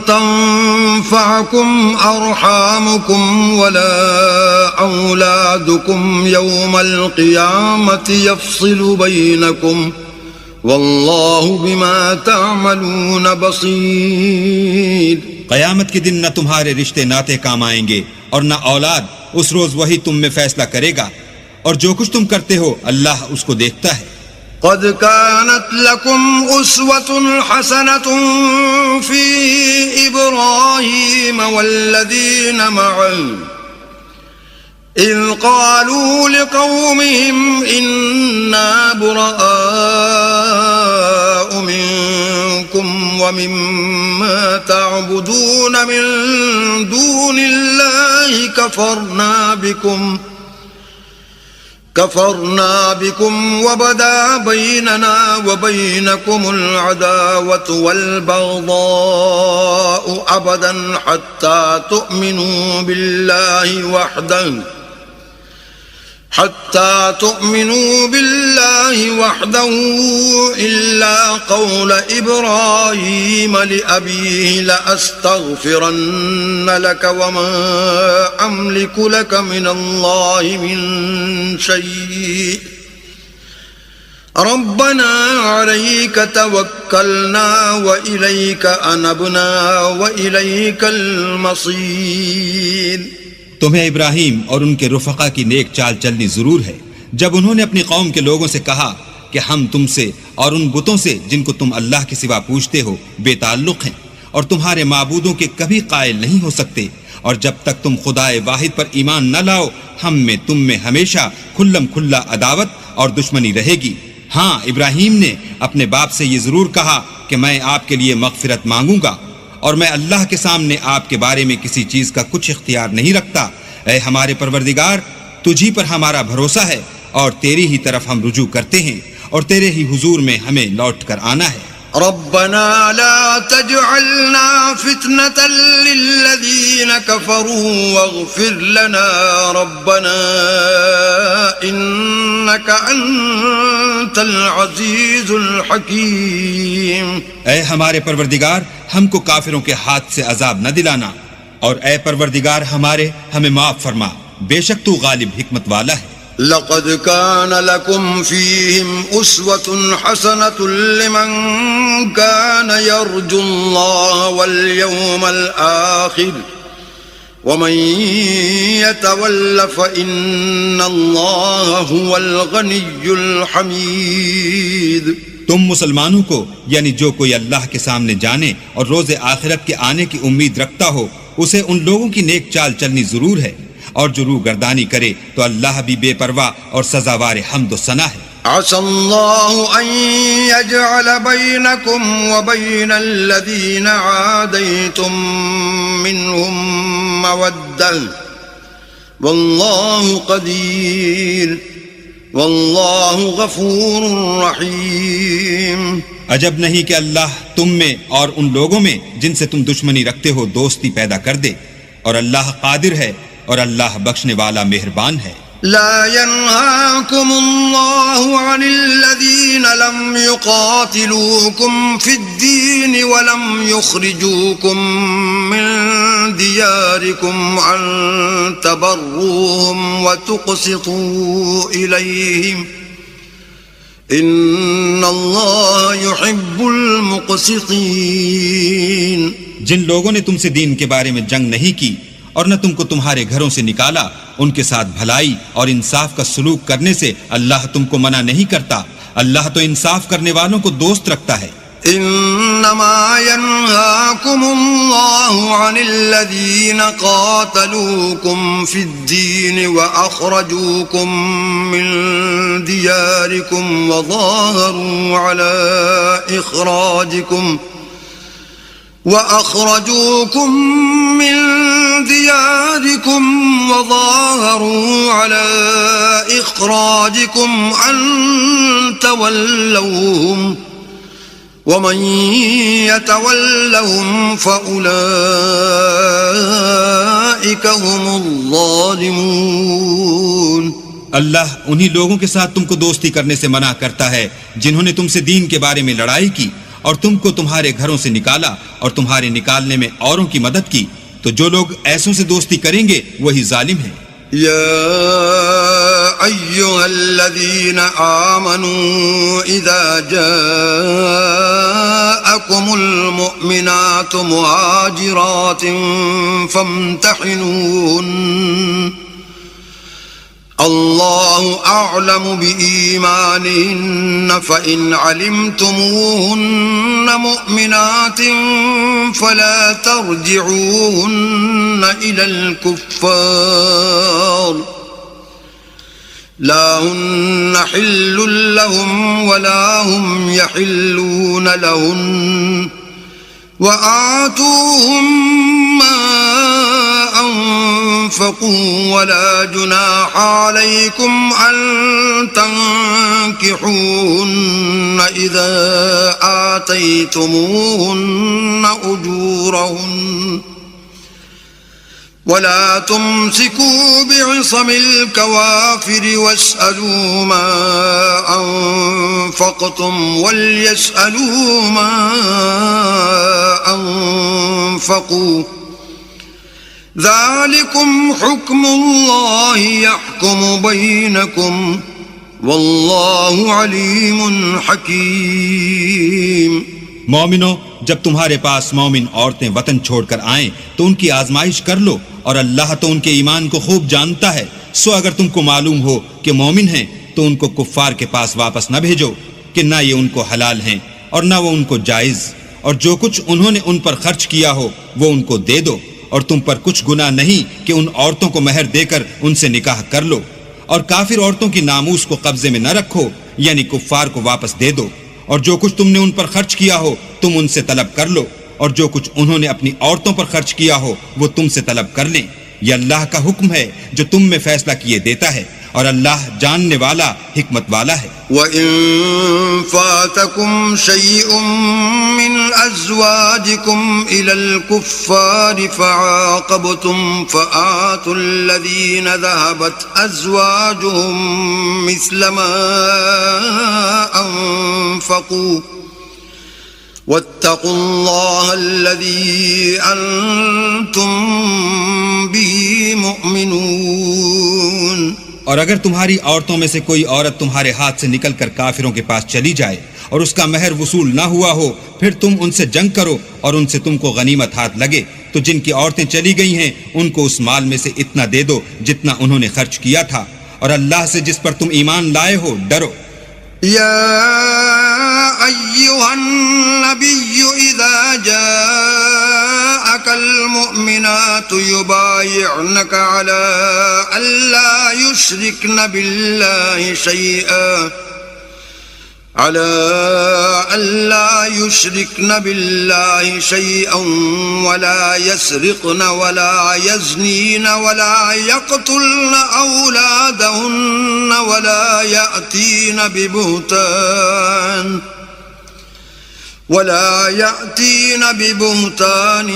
تنفعكم أرحامكم ولا أولادكم يوم القيامة يفصل بينكم والله بما تعملون بصير۔
قیامت کے دن نہ تمہارے رشتے ناتے کام آئیں گے اور نہ اولاد، اس روز وہی تم میں فیصلہ کرے گا، اور جو کچھ تم کرتے ہو اللہ اس کو دیکھتا ہے۔
قد كانت لكم أسوة حسنة في إبراهيم والذين معه إذ قالوا لقومهم إنا براء منكم ومما تعبدون من دون الله كفرنا بكم وبدا بيننا وبينكم العداوة والبغضاء أبدا حتى تؤمنوا بالله وحده إلا قول إبراهيم لأبيه لأستغفرن لك وما أملك لك من الله من شيء ربنا عليك توكلنا وإليك أنبنا وإليك المصير۔
تمہیں ابراہیم اور ان کے رفقا کی نیک چال چلنی ضرور ہے، جب انہوں نے اپنی قوم کے لوگوں سے کہا کہ ہم تم سے اور ان بتوں سے جن کو تم اللہ کے سوا پوجتے ہو بے تعلق ہیں، اور تمہارے معبودوں کے کبھی قائل نہیں ہو سکتے، اور جب تک تم خدائے واحد پر ایمان نہ لاؤ ہم میں تم میں ہمیشہ کھلم کھلا عداوت اور دشمنی رہے گی۔ ہاں، ابراہیم نے اپنے باپ سے یہ ضرور کہا کہ میں آپ کے لیے مغفرت مانگوں گا، اور میں اللہ کے سامنے آپ کے بارے میں کسی چیز کا کچھ اختیار نہیں رکھتا۔ اے ہمارے پروردگار، تجھی پر ہمارا بھروسہ ہے اور تیری ہی طرف ہم رجوع کرتے ہیں، اور تیرے ہی حضور میں ہمیں لوٹ کر آنا ہے۔
ربنا لا تجعلنا فتنة للذين كفروا واغفر لنا ربنا إنك أنت العزيز الحكيم۔
اے ہمارے پروردگار، ہم کو کافروں کے ہاتھ سے عذاب نہ دلانا، اور اے پروردگار ہمارے، ہمیں معاف فرما، بے شک تو غالب حکمت والا ہے۔
لقد كان لكم فيهم أسوة حسنة لمن كان يرجو الله واليوم الآخر ومن يتول فإن الله هو الغني الحميد۔
تم مسلمانوں کو، یعنی جو کوئی اللہ کے سامنے جانے اور روز آخرت کے آنے کی امید رکھتا ہو، اسے ان لوگوں کی نیک چال چلنی ضرور ہے، اور جو روح گردانی کرے تو اللہ بھی بے پرواہ اور سزاوار حمد و ثنا ہے۔
عسى الله أن يجعل بينكم وبين الذين عاديتم منهم مودة والله قدير والله غفور رحيم۔
عجب نہیں کہ اللہ تم میں اور ان لوگوں میں جن سے تم دشمنی رکھتے ہو دوستی پیدا کر دے، اور اللہ قادر ہے اور اللہ بخشنے والا مہربان ہے۔
لا ينهاكم الله عن الذين لم يقاتلوكم في الدين ولم يخرجوكم من دياركم أن تبروهم وتقسطوا إليهم إن الله يحب المقسطين۔
جن لوگوں نے تم سے دین کے بارے میں جنگ نہیں کی اور نہ تم کو تمہارے گھروں سے نکالا، ان کے ساتھ بھلائی اور انصاف کا سلوک کرنے سے اللہ تم کو منع نہیں کرتا، اللہ تو انصاف کرنے والوں کو دوست رکھتا ہے۔
انما ينهاكم الله عن الذين قاتلوكم في الدين واخرجوكم من دياركم وظاهروا على إخراجكم أن تولوهم ومن يتولهم فأولئك هم الظالمون۔
اللہ انہی لوگوں کے ساتھ تم کو دوستی کرنے سے منع کرتا ہے جنہوں نے تم سے دین کے بارے میں لڑائی کی اور تم کو تمہارے گھروں سے نکالا اور تمہارے نکالنے میں اوروں کی مدد کی، تو جو لوگ ایسوں سے دوستی کریں گے وہی ظالم ہیں۔
يا أيها الذين آمنوا إذا جاءكم المؤمنات مهاجرات فامتحنوهن الله أعلم بإيمانهن فإن علمتموهن مؤمنات فلا ترجعوهن إلى الكفار لا هن حل لهم ولا هم يحلون لهن وآتوهم ما أنفقوا ولا جناح عليكم أن تنكحوهن إذا آتيتموهن أجورهن ولا تمسكوا بعصم الكوافر واسألوا ما أنفقتم وليسألوا ما أنفقوا ذلكم حكم الله يحكم بينكم والله عليم حكيم۔
مومنو، جب تمہارے پاس مومن عورتیں وطن چھوڑ کر آئیں تو ان کی آزمائش کر لو، اور اللہ تو ان کے ایمان کو خوب جانتا ہے۔ سو اگر تم کو معلوم ہو کہ مومن ہیں تو ان کو کفار کے پاس واپس نہ بھیجو کہ نہ یہ ان کو حلال ہیں اور نہ وہ ان کو جائز، اور جو کچھ انہوں نے ان پر خرچ کیا ہو وہ ان کو دے دو، اور تم پر کچھ گناہ نہیں کہ ان عورتوں کو مہر دے کر ان سے نکاح کر لو، اور کافر عورتوں کی ناموس کو قبضے میں نہ رکھو، یعنی کفار کو واپس دے دو، اور جو کچھ تم نے ان پر خرچ کیا ہو تم ان سے طلب کر لو، اور جو کچھ انہوں نے اپنی عورتوں پر خرچ کیا ہو وہ تم سے طلب کر لیں۔ یہ اللہ کا حکم ہے جو تم میں فیصلہ کیے دیتا ہے، اور اللہ جاننے والا حکمت والا ہے۔
وَإِن فَاتَكُمْ شَيْءٌ مِّنْ أَزْوَاجِكُمْ إِلَى الْكُفَّارِ فَعَاقَبْتُمْ فَآتُوا الَّذِينَ ذَهَبَتْ أَزْوَاجُهُمْ مِثْلَ مَا أَنفَقُوا وَاتَّقُوا اللَّهَ الَّذِي أَنتُم بِهِ مُؤْمِنُونَ۔
اور اگر تمہاری عورتوں میں سے کوئی عورت تمہارے ہاتھ سے نکل کر کافروں کے پاس چلی جائے اور اس کا مہر وصول نہ ہوا ہو، پھر تم ان سے جنگ کرو اور ان سے تم کو غنیمت ہاتھ لگے، تو جن کی عورتیں چلی گئی ہیں ان کو اس مال میں سے اتنا دے دو جتنا انہوں نے خرچ کیا تھا، اور اللہ سے جس پر تم ایمان لائے ہو ڈرو۔
يا أيها النبي إذا جاءك المؤمنات يبايعنك على ألا يشركن بالله شيئا ولا يسرقن ولا يزنين ولا يقتلن أولادهن ولا يأتين ببهتان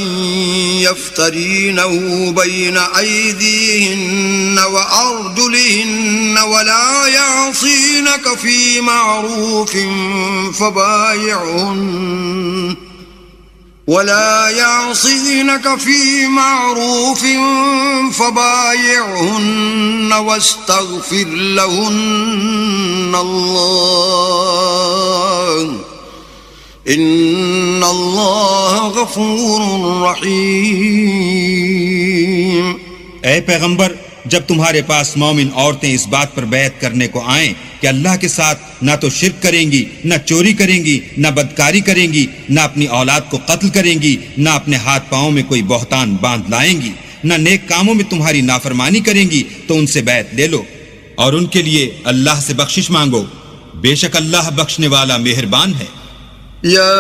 يفترينه بين أيديهن وأرجلهن ولا يعصينك في معروف فبايعهن واستغفر لهن الله ان اللہ غفور رحیم۔
اے پیغمبر، جب تمہارے پاس مومن عورتیں اس بات پر بیعت کرنے کو آئیں کہ اللہ کے ساتھ نہ تو شرک کریں گی، نہ چوری کریں گی، نہ بدکاری کریں گی، نہ اپنی اولاد کو قتل کریں گی، نہ اپنے ہاتھ پاؤں میں کوئی بہتان باندھ لائیں گی، نہ نیک کاموں میں تمہاری نافرمانی کریں گی، تو ان سے بیعت لے لو اور ان کے لیے اللہ سے بخشش مانگو، بے شک اللہ بخشنے والا مہربان ہے۔
يا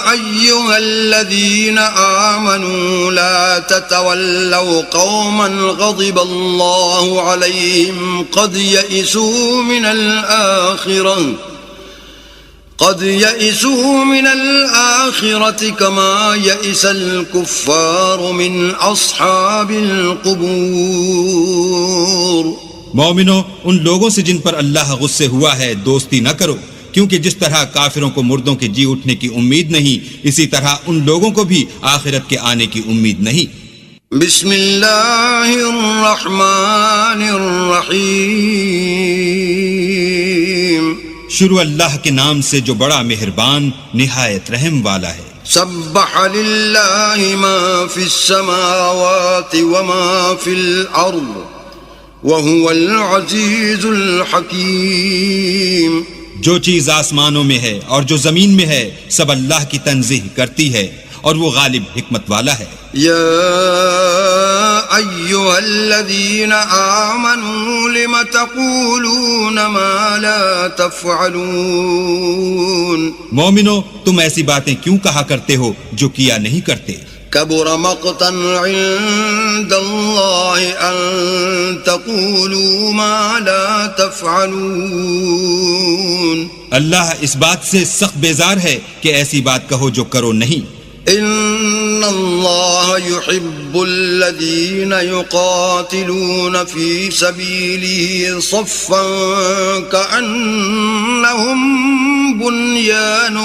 أيها الذين آمنوا لا تتولوا قوما غضب الله عليهم قد يئسوا من الآخرة كما يئس الكفار من أصحاب القبور۔
مومنو، ان لوگوں سے جن پر اللہ غصے ہوا ہے دوستی نہ کرو، کیونکہ جس طرح کافروں کو مردوں کے جی اٹھنے کی امید نہیں، اسی طرح ان لوگوں کو بھی آخرت کے آنے کی امید نہیں۔
بسم اللہ الرحمن الرحیم۔
شروع اللہ کے نام سے جو بڑا مہربان نہایت رحم والا ہے۔
سبح للہ ما فی السماوات وما فی الارض وهو العزیز الحکیم۔
جو چیز آسمانوں میں ہے اور جو زمین میں ہے سب اللہ کی تنزیہ کرتی ہے اور وہ غالب حکمت والا ہے۔
یا ایھا الذین آمنوا لم تقولون ما لا تفعلون۔
مومنو، تم ایسی باتیں کیوں کہا کرتے ہو جو کیا نہیں کرتے؟
کبر مقتا عند اللہ ان تقولوا ما لا تفعلون۔
اللہ اس بات سے سخت بیزار ہے کہ ایسی بات کہو جو کرو نہیں۔
ان اللہ يحب الذین یقاتلون فی سبیلہ صفا کأنہم بنیان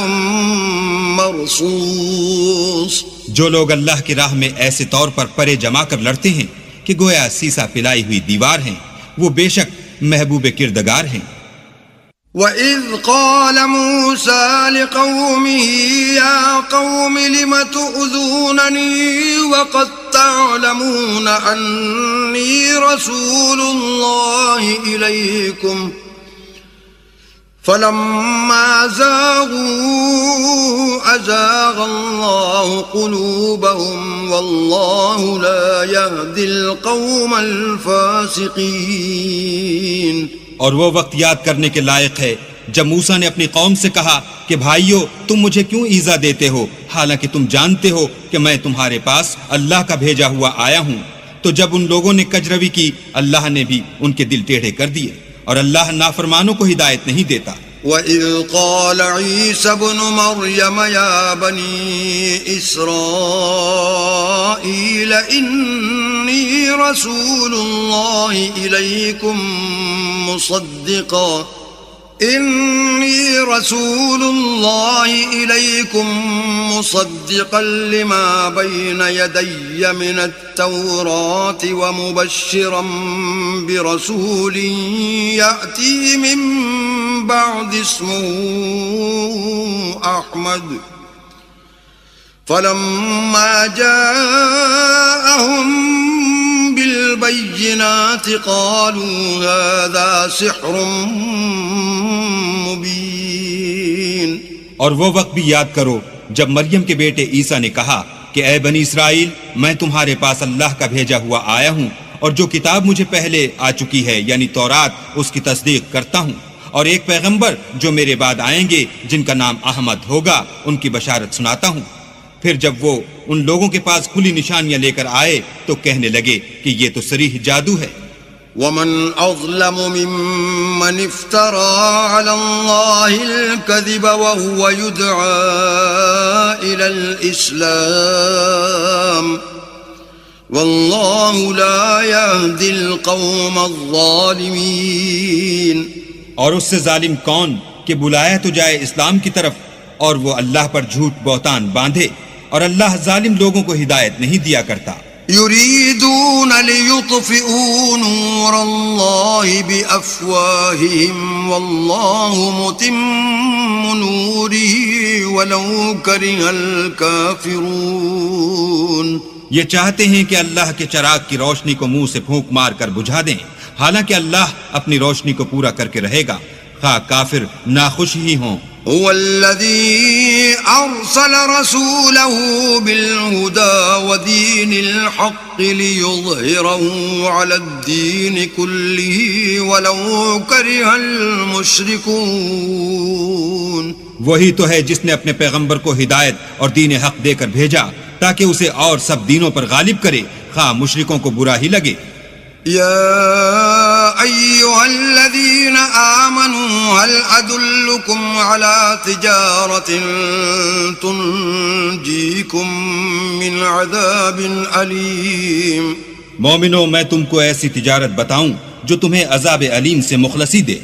مرصوص۔
جو لوگ اللہ کی راہ میں ایسے طور پر پرے جما کر لڑتے ہیں کہ گویا سیسا پلائی ہوئی دیوار ہیں، وہ بے شک محبوب کردگار ہیں۔
وَإِذْ قَالَ مُوسَى لِقَوْمِهِ يَا قَوْمِ لِمَ تُؤْذُونَنِي وَقَدْ تَعْلَمُونَ أَنِّي رَسُولُ اللَّهِ إِلَيْكُمْ فَلَمَّا زَاغُوا أزاغ الله قلوبهم والله لا يهدي القوم الفاسقين.
اور وہ وقت یاد کرنے کے لائق ہے جب موسیٰ نے اپنی قوم سے کہا کہ بھائیو تم مجھے کیوں ایذا دیتے ہو حالانکہ تم جانتے ہو کہ میں تمہارے پاس اللہ کا بھیجا ہوا آیا ہوں. تو جب ان لوگوں نے کجروی کی اللہ نے بھی ان کے دل ٹیڑھے کر دیے اور اللہ نافرمانوں کو ہدایت نہیں دیتا.
وَإِذْ قَالَ عِيسَى ابْنُ مَرْيَمَ يَا بَنِي إِسْرَائِيلَ إِنِّي رَسُولُ اللَّهِ إِلَيْكُمْ مُصَدِّقًا لِمَا بَيْنَ يَدَيَّ مِنَ التَّوْرَاةِ وَمُبَشِّرًا بِرَسُولٍ يَأْتِي مِن بعد اسمه أحمد فلما جاءهم بالبينات قالوا هذا سحر مبين.
اور وہ وقت بھی یاد کرو جب مریم کے بیٹے عیسیٰ نے کہا کہ اے بنی اسرائیل میں تمہارے پاس اللہ کا بھیجا ہوا آیا ہوں اور جو کتاب مجھے پہلے آ چکی ہے یعنی تورات اس کی تصدیق کرتا ہوں اور ایک پیغمبر جو میرے بعد آئیں گے جن کا نام احمد ہوگا ان کی بشارت سناتا ہوں. پھر جب وہ ان لوگوں کے پاس کھلی نشانیاں لے کر آئے تو کہنے لگے کہ یہ تو صریح جادو ہے.
ومن أظلم ممن افترى على الله الكذب وهو يدعى إلى الإسلام والله لا يهدي القوم الظالمين.
اور اس سے ظالم کون کہ بلایا تو جائے اسلام کی طرف اور وہ اللہ پر جھوٹ بہتان باندھے اور اللہ ظالم لوگوں کو ہدایت نہیں دیا کرتا.
يريدون ليطفئوا نور الله بأفواههم والله متم نوره ولو كره الكافرون.
یہ چاہتے ہیں کہ اللہ کے چراغ کی روشنی کو منہ سے پھونک مار کر بجھا دیں حالانکہ اللہ اپنی روشنی کو پورا کر کے رہے گا خواہ کافر ناخوش ہی ہوں.
هو الذي أرسل رسوله بالهدى ودين الحق ليظهره على الدين كله ولو كره المشركون.
وہی تو ہے جس نے اپنے پیغمبر کو ہدایت اور دین حق دے کر بھیجا تاکہ اسے اور سب دینوں پر غالب کرے خواہ مشرکوں کو برا ہی لگے.
يا أيها الذين آمنوا هل أدلكم على تجارة تنجيكم من عذاب أليم.
مومنو میں تم کو ایسی تجارت بتاؤں جو تمہیں عذاب علیم سے مخلصی دے.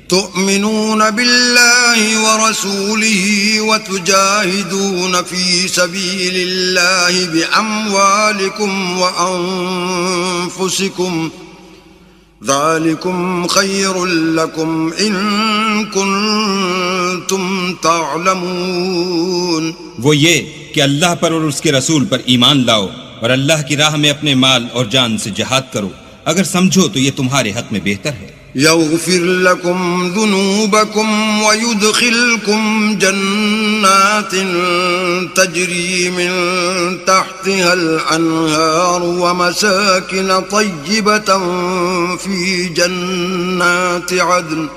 تؤمنون بالله ورسوله وتجاهدون في سبيل الله بأموالكم وأنفسكم ذلكم خير لكم إن كنتم تعلمون.
وہ یہ کہ اللہ پر اور اس کے رسول پر ایمان لاؤ اور اللہ کی راہ میں اپنے مال اور جان سے جہاد کرو اگر سمجھو تو یہ تمہارے حق میں بہتر ہے.
يغفر لكم ذنوبكم ويدخلكم جنات تجري من تحتها الأنهار ومساكن طيبة في جنات عدن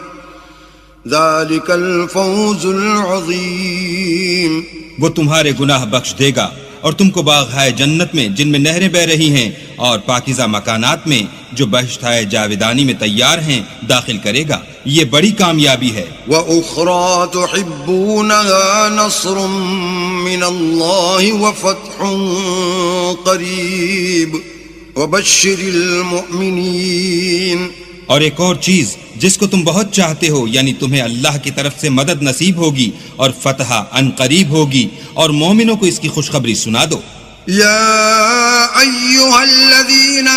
ذلك الفوز العظيم.
وہ تمہارے گناہ بخش دے گا اور تم کو باغ ہے جنت میں جن میں نہریں بہ رہی ہیں اور پاکیزہ مکانات میں جو بہشت ہے جاویدانی میں تیار ہیں داخل کرے گا. یہ بڑی کامیابی ہے.
وَأُخْرَى تُحِبُّونَهَا نَصْرٌ مِّنَ اللَّهِ وَفَتْحٌ قَرِيبٌ وَبَشِّرِ الْمُؤْمِنِينَ.
اور ایک اور چیز جس کو تم بہت چاہتے ہو یعنی تمہیں اللہ کی طرف سے مدد نصیب ہوگی اور فتح ان قریب ہوگی اور مومنوں کو اس کی خوشخبری سنا دو.
يا أيها الذين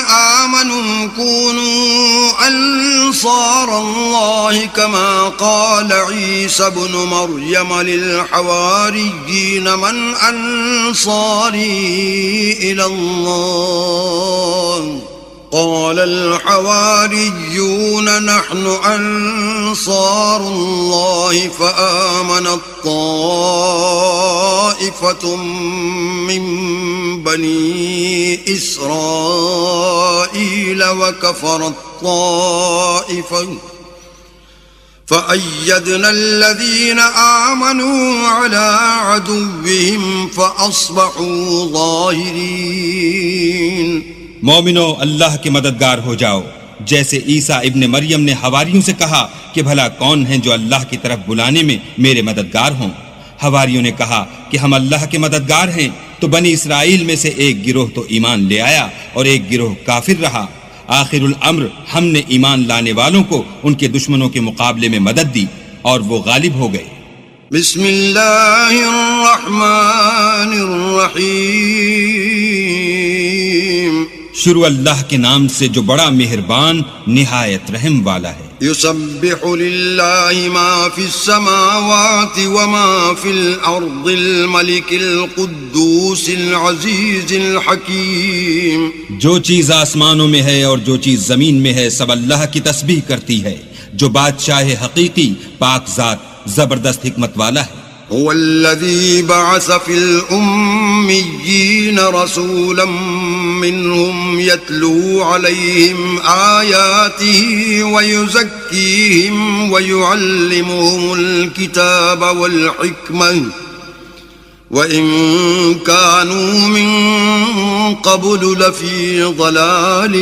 آمنوا كونوا أنصار الله كما قال عيسى ابن مريم للحواريين من أنصاري إلى الله قال الحواريون نحن أنصار الله فآمنت طائفة طائفة من بني إسرائيل وكفرت طائفة فأيدنا الذين آمنوا على عدوهم فأصبحوا ظاهرين۔
مومنو اللہ کے مددگار ہو جاؤ، جیسے عیسیٰ ابن مریم نے حواریوں سے کہا کہ بھلا کون ہیں جو اللہ کی طرف بلانے میں میرے مددگار ہوں؟ حواریوں نے کہا کہ ہم اللہ کے مددگار ہیں، تو بنی اسرائیل میں سے ایک گروہ تو ایمان لے آیا اور ایک گروہ کافر رہا۔ آخر الامر ہم نے ایمان لانے والوں کو ان کے دشمنوں کے مقابلے میں مدد دی اور وہ غالب ہو گئے۔
بسم اللہ الرحمن الرحیم۔
شروع اللہ کے نام سے جو بڑا مہربان نہایت رحم والا ہے۔
یسبح للہ ما فی السماوات وما فی الارض الملک القدوس العزیز الحکیم۔
جو چیز آسمانوں میں ہے اور جو چیز زمین میں ہے سب اللہ کی تسبیح کرتی ہے، جو بادشاہ حقیقی، پاک ذات، زبردست حکمت والا ہے۔
هو الذي بعث في الأميين رسولا منهم يتلو عليهم آياته ويزكيهم ويعلمهم الكتاب والحكمة وإن كانوا من قبل لفي ضلال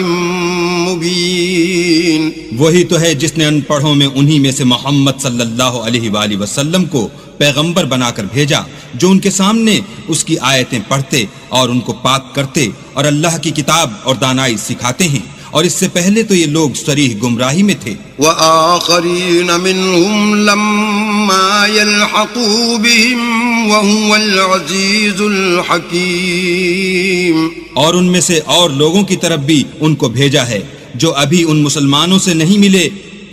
مبين۔
وہی تو ہے جس نے ان پڑھوں میں انہی میں سے محمد صلی اللہ علیہ وآلہ وسلم کو پیغمبر بنا کر بھیجا، جو ان کے سامنے اس کی آیتیں پڑھتے اور ان کو پاک کرتے اور اللہ کی کتاب اور دانائی سکھاتے ہیں، اور اس سے پہلے تو یہ لوگ صریح گمراہی میں تھے۔
وآخرین منہم لما یلحقوا بہم وہو العزیز الحکیم۔
اور ان میں سے اور لوگوں کی طرف بھی ان کو بھیجا ہے جو ابھی ان مسلمانوں سے نہیں ملے،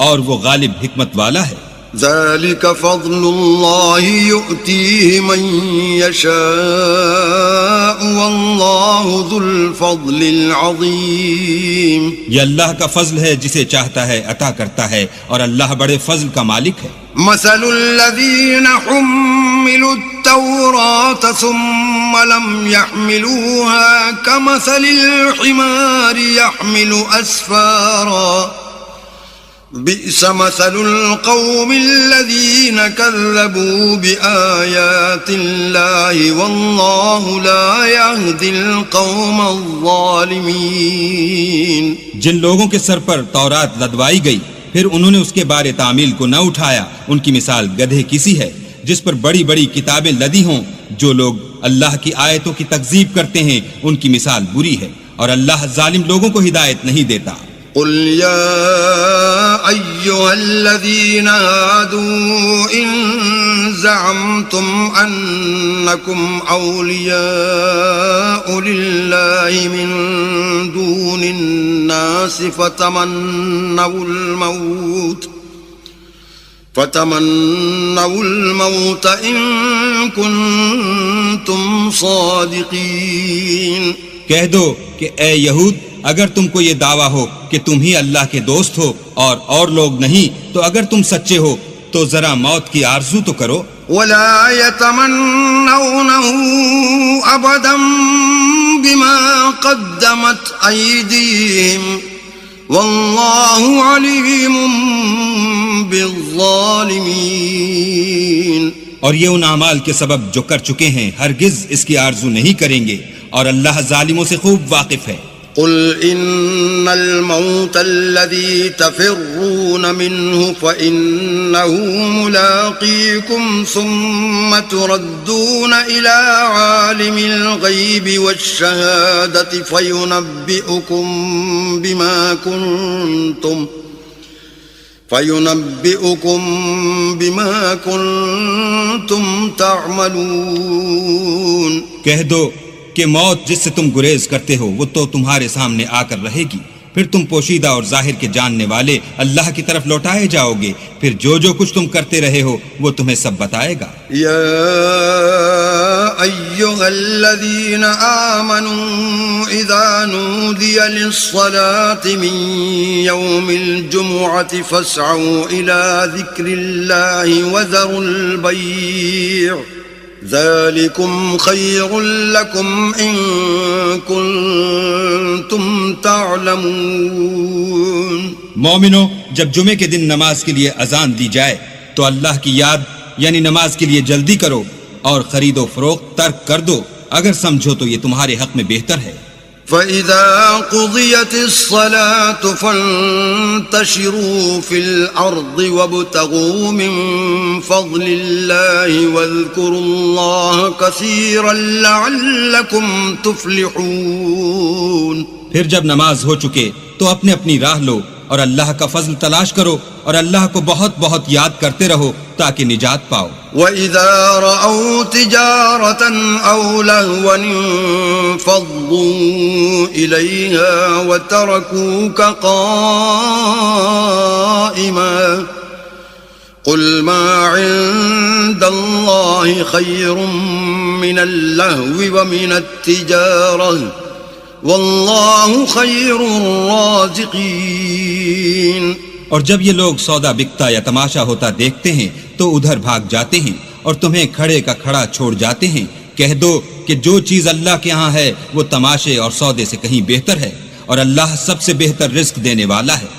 اور وہ غالب حکمت والا ہے۔
ذلك فضل اللہ یؤتیہ من یشاء واللہ ذو الفضل العظیم۔
یہ اللہ کا فضل ہے، جسے چاہتا ہے عطا کرتا ہے، اور اللہ بڑے فضل کا مالک ہے۔
مثل الذین حملوا التوراة ثم لم يحملوها كمثل الحمار يحمل أسفارا بئس مثل القوم الذين كذبوا بآيات الله والله لا يهدي القوم الظالمين۔
جن لوگوں کے سر پر تورات لدوائی گئی پھر انہوں نے اس کے بارے تعمیل کو نہ اٹھایا، ان کی مثال گدھے کسی ہے جس پر بڑی بڑی کتابیں لدی ہوں۔ جو لوگ اللہ کی آیتوں کی تکذیب کرتے ہیں ان کی مثال بری ہے، اور اللہ ظالم لوگوں کو ہدایت نہیں دیتا۔
قل يا أيها الذين هادوا إن زعمتم أنكم أولياء لله من دون الناس فتمنوا الموت إن كنتم صادقين۔
کہہ دو کہ اے یہود، اگر تم کو یہ دعویٰ ہو کہ تم ہی اللہ کے دوست ہو اور لوگ نہیں، تو اگر تم سچے ہو تو ذرا موت کی آرزو تو کرو۔
ولا يتمنونه أبدا بما قدمت أيديهم والله عليم بالظالمين۔
اور یہ ان اعمال کے سبب جو کر چکے ہیں ہرگز اس کی آرزو نہیں کریں گے، اور اللہ ظالموں سے خوب واقف ہے۔
قل إن الموت الذي تفرون منه فإنه ملاقيكم ثم تردون إلى عالم الغيب والشهادة فينبئكم بما كنتم تعملون۔
کہہ دو کہ موت جس سے تم گریز کرتے ہو وہ تو تمہارے سامنے آ کر رہے گی، پھر تم پوشیدہ اور ظاہر کے جاننے والے اللہ کی طرف لوٹائے جاؤ گے، پھر جو کچھ تم کرتے رہے ہو وہ تمہیں سب بتائے گا۔
یا ایھا الذین آمنوا اذا نودی للصلاة من یوم الجمعة فاسعوا الى ذکر اللہ وذروا البیع ذلكم خير لكم إن كنتم تعلمون.
مومنو، جب جمعے کے دن نماز کے لیے اذان دی جائے تو اللہ کی یاد یعنی نماز کے لیے جلدی کرو اور خرید و فروخت ترک کر دو اگر سمجھو تو یہ تمہارے حق میں بہتر ہے.
فَإِذَا قُضِيَتِ الصَّلَاةُ فَانتَشِرُوا فِي الْأَرْضِ وَابْتَغُوا مِن فَضْلِ اللَّهِ وَاذْكُرُوا اللَّهَ كَثِيرًا لَعَلَّكُمْ تُفْلِحُونَ.
پھر جب نماز ہو چکے تو اپنی اپنی راہ لو اور اللہ کا فضل تلاش کرو اور اللہ کو بہت بہت یاد کرتے رہو تاکہ نجات پاؤ.
وَإِذَا رَأَوْا تِجَارَةً أَوْ لَهْوًا انفَضُّوا إِلَيْهَا وَتَرَكُوكَ قَائِمًا قُلْ مَا عِندَ اللَّهِ خَيْرٌ مِّنَ اللَّهْوِ وَمِنَ التِّجَارَةِ وَاللَّهُ خَيْرُ الرَّازِقِينَ.
اور جب یہ لوگ سودا بکتا یا تماشا ہوتا دیکھتے ہیں تو ادھر بھاگ جاتے ہیں اور تمہیں کھڑے کا کھڑا چھوڑ جاتے ہیں. کہہ دو کہ جو چیز اللہ کے ہاں ہے وہ تماشے اور سودے سے کہیں بہتر ہے اور اللہ سب سے بہتر رزق دینے والا ہے.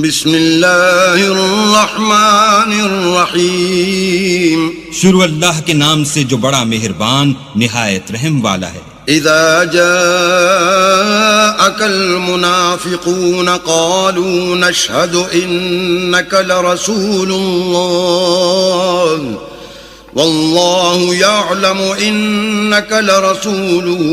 بسم اللہ الرحمن الرحیم.
شروع اللہ کے نام سے جو بڑا مہربان نہایت رحم والا ہے.
اذا جاءك المنافقون قالوا نشهد انك لرسول الله والله يعلم انك لرسوله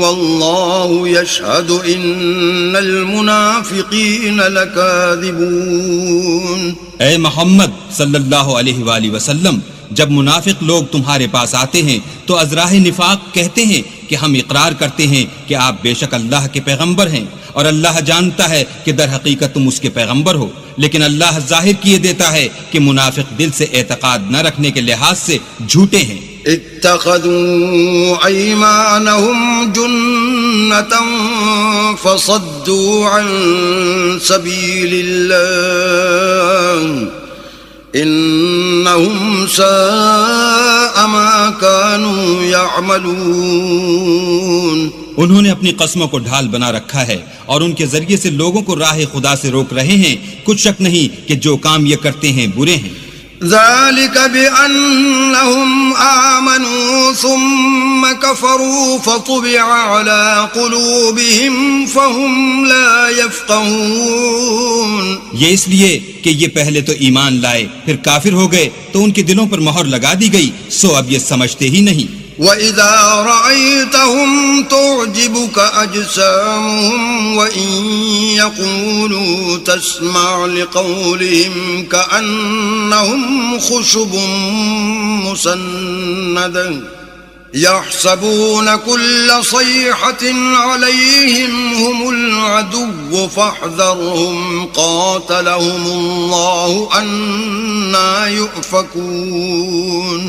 والله يشهد ان المنافقين لكاذبون.
اے محمد صلی اللہ علیہ وآلہ وسلم، جب منافق لوگ تمہارے پاس آتے ہیں تو ازراہ نفاق کہتے ہیں کہ ہم اقرار کرتے ہیں کہ آپ بے شک اللہ کے پیغمبر ہیں اور اللہ جانتا ہے کہ در حقیقت تم اس کے پیغمبر ہو، لیکن اللہ ظاہر کیے دیتا ہے کہ منافق دل سے اعتقاد نہ رکھنے کے لحاظ سے جھوٹے ہیں.
اتخذوا ایمانهم جنة فصدوا عن سبیل اللہ انہم ساء ما كانوا يعملون.
انہوں نے اپنی قسموں کو ڈھال بنا رکھا ہے اور ان کے ذریعے سے لوگوں کو راہ خدا سے روک رہے ہیں. کچھ شک نہیں کہ جو کام یہ کرتے ہیں برے ہیں.
ذلك بأنهم آمنوا ثم كفروا فطبع على قلوبهم فهم لا يفقهون.
یہ اس لیے کہ یہ پہلے تو ایمان لائے پھر کافر ہو گئے تو ان کے دلوں پر مہر لگا دی گئی، سو اب یہ سمجھتے ہی نہیں.
وَإِذَا رَأَيْتَهُمْ تُعْجِبُكَ أَجْسَامُهُمْ وَإِن يَقُولُوا تَسْمَعْ لِقَوْلِهِمْ كَأَنَّهُمْ خُشُبٌ مُّسَنَّدَةٌ يَحْسَبُونَ كُلَّ صَيْحَةٍ عَلَيْهِمْ هُمُ الْعَدُوُّ فَاحْذَرْهُمْ قَاتَلَهُمُ اللَّهُ أَنَّىٰ يُؤْفَكُونَ.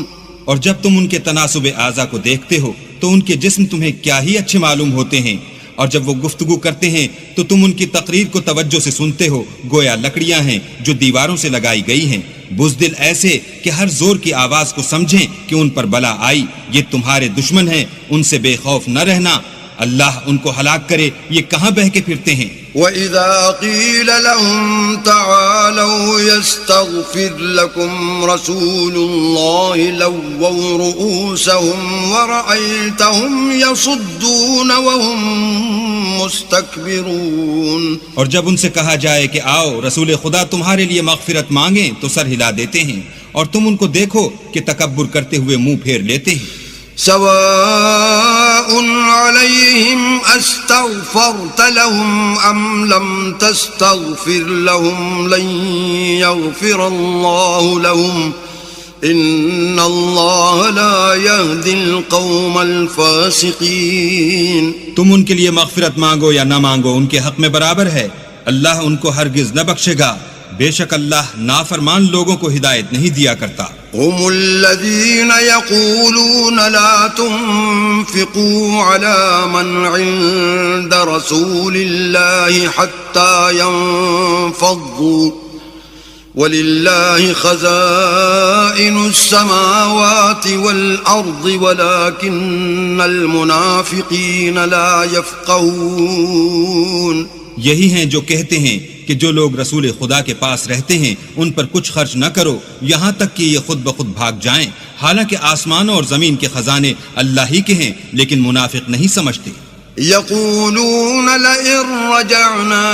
اور جب تم ان کے تناسب اعضا کو دیکھتے ہو تو ان کے جسم تمہیں کیا ہی اچھے معلوم ہوتے ہیں، اور جب وہ گفتگو کرتے ہیں تو تم ان کی تقریر کو توجہ سے سنتے ہو گویا لکڑیاں ہیں جو دیواروں سے لگائی گئی ہیں. بزدل ایسے کہ ہر زور کی آواز کو سمجھیں کہ ان پر بلا آئی. یہ تمہارے دشمن ہیں، ان سے بے خوف نہ رہنا. اللہ ان کو ہلاک کرے، یہ کہاں بہہ کے پھرتے ہیں.
وَإِذَا قِيلَ لَهُمْ تَعَالَوْا يَسْتَغْفِرْ لَكُمْ رَسُولُ اللَّهِ لَوَّوْا رُؤُوسَهُمْ وَرَأَيْتَهُمْ يَصُدُّونَ وَهُمْ مُسْتَكْبِرُونَ.
اور جب ان سے کہا جائے کہ آؤ رسول خدا تمہارے لیے مغفرت مانگیں تو سر ہلا دیتے ہیں، اور تم ان کو دیکھو کہ تکبر کرتے ہوئے منہ پھیر لیتے ہیں.
سواء عليهم استغفرت لهم ام لم تستغفر لهم لن يغفر الله لهم ان الله لا يهدي القوم الفاسقين.
تم ان کے لیے مغفرت مانگو یا نہ مانگو ان کے حق میں برابر ہے، اللہ ان کو ہرگز نہ بخشے گا. بے شک اللہ نافرمان لوگوں کو ہدایت نہیں دیا کرتا.
هم الذين يقولون لا تنفقوا على من عند رسول الله حتى ينفضوا ولله خزائن خزائن السماوات والأرض ولكن المنافقين لا يفقهون.
یہی ہیں جو کہتے ہیں کہ جو لوگ رسول خدا کے پاس رہتے ہیں ان پر کچھ خرچ نہ کرو یہاں تک کہ یہ خود بخود بھاگ جائیں، حالانکہ آسمانوں اور زمین کے خزانے اللہ ہی کے ہیں، لیکن منافق نہیں سمجھتے.
يقولون لئن رجعنا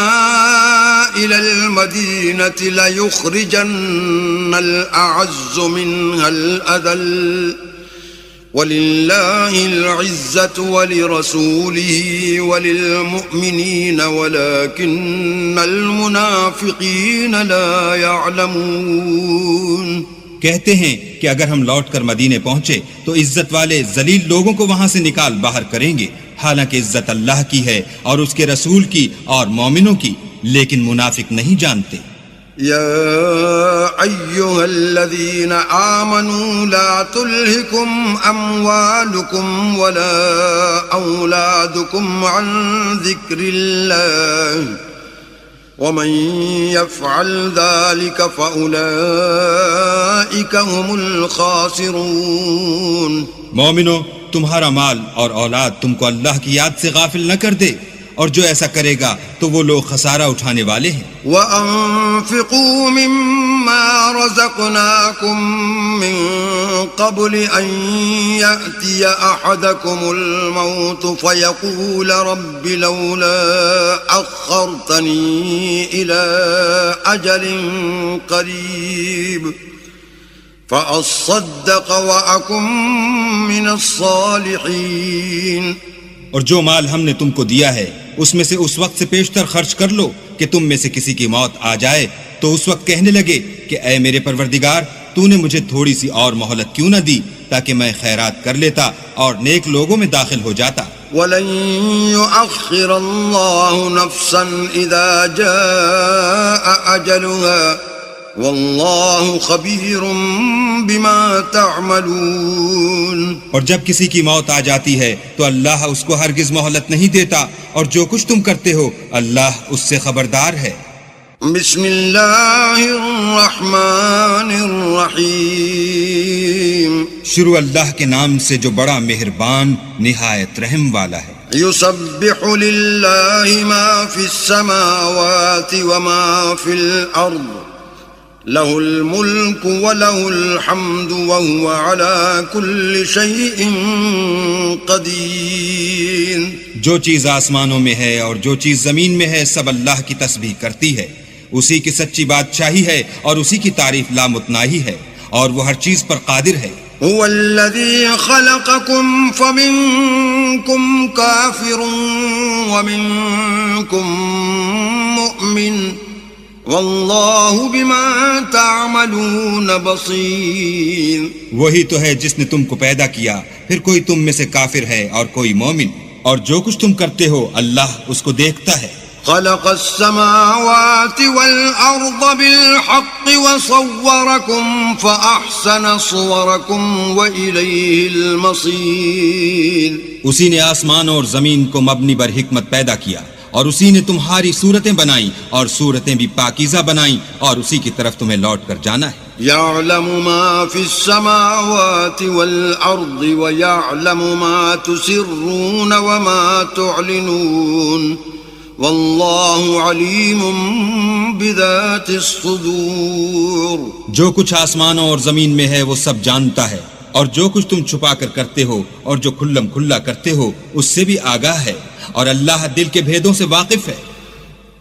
إلى المدينة ليخرجن الأعز منها الأذل ولله العزة ولرسوله وللمؤمنين ولكن المنافقين لا يعلمون.
کہتے ہیں کہ اگر ہم لوٹ کر مدینے پہنچے تو عزت والے ذلیل لوگوں کو وہاں سے نکال باہر کریں گے، حالانکہ عزت اللہ کی ہے اور اس کے رسول کی اور مومنوں کی، لیکن منافق نہیں جانتے.
يا أيها الذين آمنوا لا تلهكم أموالكم ولا أولادكم عن ذكر الله ومن يفعل ذلك فأولئك هم الخاسرون.
مومنو، تمہارا مال اور اولاد تم کو اللہ کی یاد سے غافل نہ کر دے، اور جو ایسا کرے گا تو وہ لوگ خسارہ اٹھانے والے ہیں.
وَأَنفِقُوا مِمَّا رَزَقْنَاكُم مِّن قَبْلِ أَن يَأْتِيَ أَحَدَكُمُ الْمَوْتُ فَيَقُولَ رَبِّ لَوْلَا أَخَّرْتَنِي إِلَىٰ أَجَلٍ قَرِيبٍ فَأَصَّدَّقَ وَأَكُن مِّنَ الصَّالِحِينَ.
اور جو مال ہم نے تم کو دیا ہے اس میں سے اس وقت سے پیشتر خرچ کر لو کہ تم میں سے کسی کی موت آ جائے تو اس وقت کہنے لگے کہ اے میرے پروردگار، تو نے مجھے تھوڑی سی اور مہلت کیوں نہ دی تاکہ میں خیرات کر لیتا اور نیک لوگوں میں داخل ہو جاتا.
وَلَن يُؤَخِّرَ اللَّهُ نَفْسًا إِذَا جَاءَ أَجَلُهَا وَاللَّهُ خَبِيرٌ بِمَا تَعْمَلُونَ.
اور جب کسی کی موت آ جاتی ہے تو اللہ اس کو ہرگز مہلت نہیں دیتا، اور جو کچھ تم کرتے ہو اللہ اس سے خبردار ہے.
بسم اللہ الرحمن الرحیم.
شروع اللہ کے نام سے جو بڑا مہربان نہایت رحم والا ہے.
یسبح للہ ما فی السماوات وما فی الارض له الملك وله الحمد وهو على كل شيء قدير.
جو چیز آسمانوں میں ہے اور جو چیز زمین میں ہے سب اللہ کی تسبیح کرتی ہے، اسی کی سچی بادشاہی ہے اور اسی کی تعریف لامتناہی ہے، اور وہ ہر چیز پر قادر ہے.
هو الذي خلقكم فمنكم كافر ومنكم مؤمن واللہ بما تعملون بصیر.
وہی تو ہے جس نے تم کو پیدا کیا، پھر کوئی تم میں سے کافر ہے اور کوئی مومن، اور جو کچھ تم کرتے ہو اللہ اس کو دیکھتا ہے.
خلق السماوات والأرض بالحق وصوركم فأحسن صوركم وإليه المصير.
اسی نے آسمان اور زمین کو مبنی بر حکمت پیدا کیا، اور اسی نے تمہاری صورتیں بنائیں اور صورتیں بھی پاکیزہ بنائیں، اور اسی کی طرف تمہیں لوٹ کر جانا ہے.
يعلم ما في السماوات والأرض ويعلم ما تسرون وما تعلنون واللہ علیم بذات الصدور.
جو کچھ آسمانوں اور زمین میں ہے وہ سب جانتا ہے، اور جو کچھ تم چھپا کر کرتے ہو اور جو کھلم کھلا کرتے ہو اس سے بھی آگاہ ہے، اور اللہ دل کے بھیدوں سے واقف ہے.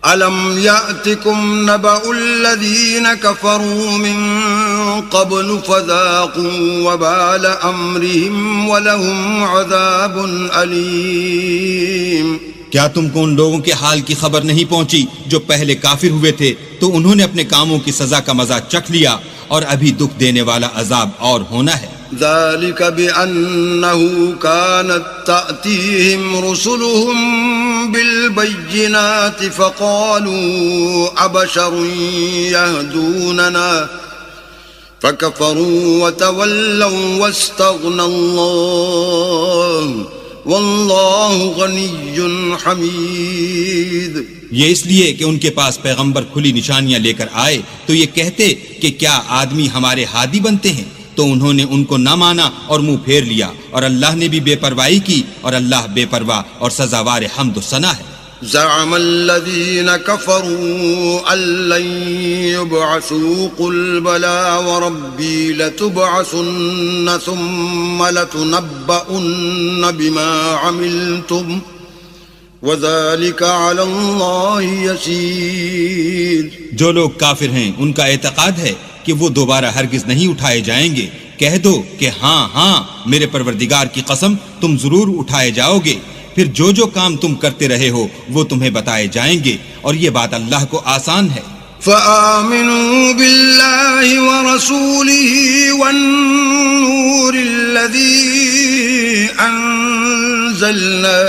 أَلَمْ يَأْتِكُمْ نَبَأُ الَّذِينَ كَفَرُوا مِن قَبْلُ فَذَاقُوا وَبَالَ أَمْرِهِمْ وَلَهُمْ عَذَابٌ أَلِيمٌ.
کیا تم کو ان لوگوں کے حال کی خبر نہیں پہنچی جو پہلے کافر ہوئے تھے، تو انہوں نے اپنے کاموں کی سزا کا مزہ چکھ لیا، اور ابھی دکھ دینے والا عذاب اور ہونا ہے.
ذلك بأنه كانت تأتيهم رسلهم بالبينات فقالوا أبشر يهدوننا فكفروا وتولوا واستغنى الله والله غني حميد.
یہ اس لیے کہ ان کے پاس پیغمبر کھلی نشانیاں لے کر آئے تو یہ کہتے کہ کیا آدمی ہمارے ہادی بنتے ہیں، تو انہوں نے ان کو نہ مانا اور منہ پھیر لیا، اور اللہ نے بھی بے پرواہی کی، اور اللہ بے پرواہ اور سزاوار حمد و ثنا ہے۔
زعم الذين كفروا أن لن يبعثوا قل بلى وربي لتبعثن ثم لتنبؤن بما عملتم وذلك على الله يسير۔
جو لوگ کافر ہیں ان کا اعتقاد ہے کہ وہ دوبارہ ہرگز نہیں اٹھائے جائیں گے، کہہ دو کہ ہاں ہاں میرے پروردگار کی قسم تم ضرور اٹھائے جاؤ گے، پھر جو کام تم کرتے رہے ہو وہ تمہیں بتائے جائیں گے، اور یہ بات اللہ کو آسان ہے۔
فآمنوا بالله ورسوله والنور الذي أنزلنا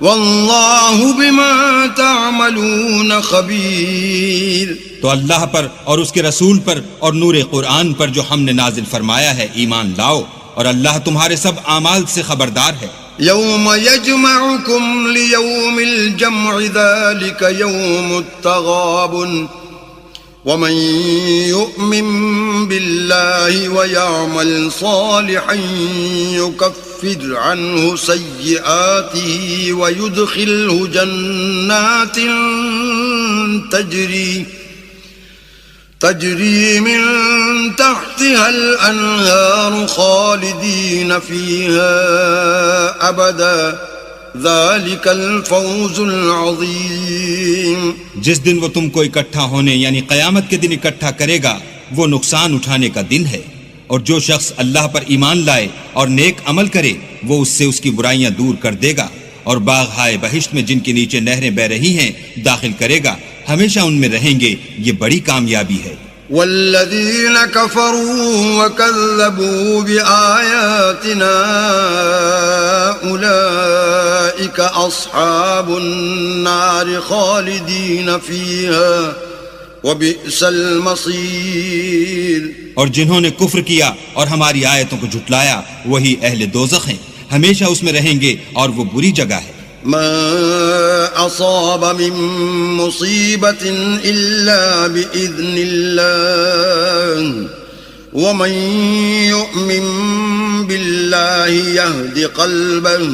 والله بما تعملون خبير۔
تو اللہ پر اور اس کے رسول پر اور نور قرآن پر جو ہم نے نازل فرمایا ہے ایمان لاؤ، اور اللہ تمہارے سب اعمال سے خبردار ہے۔
يوم يجمعكم ليوم الجمع ذلك يوم التغابن ومن يؤمن بالله ويعمل صالحا يكفر عنه سيئاته ويدخله جنات تجري من تحتها الأنهار خالدين فيها أبدا ذلك الفوز العظيم۔
جس دن وہ تم کو اکٹھا ہونے یعنی قیامت کے دن اکٹھا کرے گا وہ نقصان اٹھانے کا دن ہے، اور جو شخص اللہ پر ایمان لائے اور نیک عمل کرے وہ اس سے اس کی برائیاں دور کر دے گا، اور باغ ہائے بہشت میں جن کے نیچے نہریں بہ رہی ہیں داخل کرے گا، ہمیشہ ان میں رہیں گے، یہ بڑی کامیابی ہے۔
والذین کفروا وکذبوا بآیاتنا اولئک اصحاب النار خالدین فیہا وبئس المصیر۔
اور جنہوں نے کفر کیا اور ہماری آیتوں کو جھٹلایا وہی اہل دوزخ ہیں، ہمیشہ اس میں رہیں گے اور وہ بری جگہ ہے۔
ما أصاب من مصيبة إلا بإذن الله ومن يؤمن بالله يهد قلبه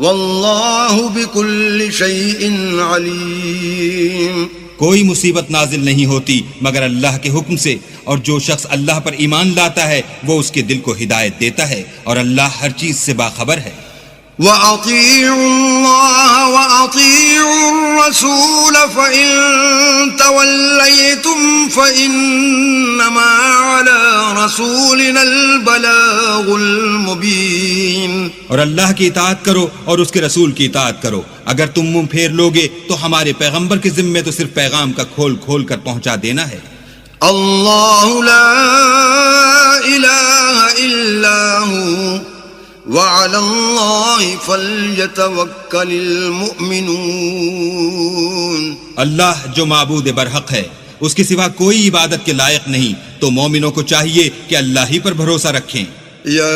والله بكل شيء عليم۔
کوئی مصیبت نازل نہیں ہوتی مگر اللہ کے حکم سے، اور جو شخص اللہ پر ایمان لاتا ہے وہ اس کے دل کو ہدایت دیتا ہے، اور اللہ ہر چیز سے باخبر ہے۔
وَأَطِيعُوا اللَّهَ وَأَطِيعُوا الرَّسُولَ فَإِن تَوَلَّيْتُمْ فَإِنَّمَا عَلَى رَسُولِنَا الْبَلَاغُ الْمُبِينُ۔
اور اللہ کی اطاعت کرو اور اس کے رسول کی اطاعت کرو، اگر تم منہ پھیر لوگے تو ہمارے پیغمبر کے ذمے تو صرف پیغام کا کھول کھول کر پہنچا دینا ہے۔
اللہ لا الہ الا ہو وعلی اللہ فلیتوکل المؤمنون۔
اللہ جو معبود برحق ہے، اس کے سوا کوئی عبادت کے لائق نہیں، تو مومنوں کو چاہیے کہ اللہ ہی پر بھروسہ رکھیں۔
یا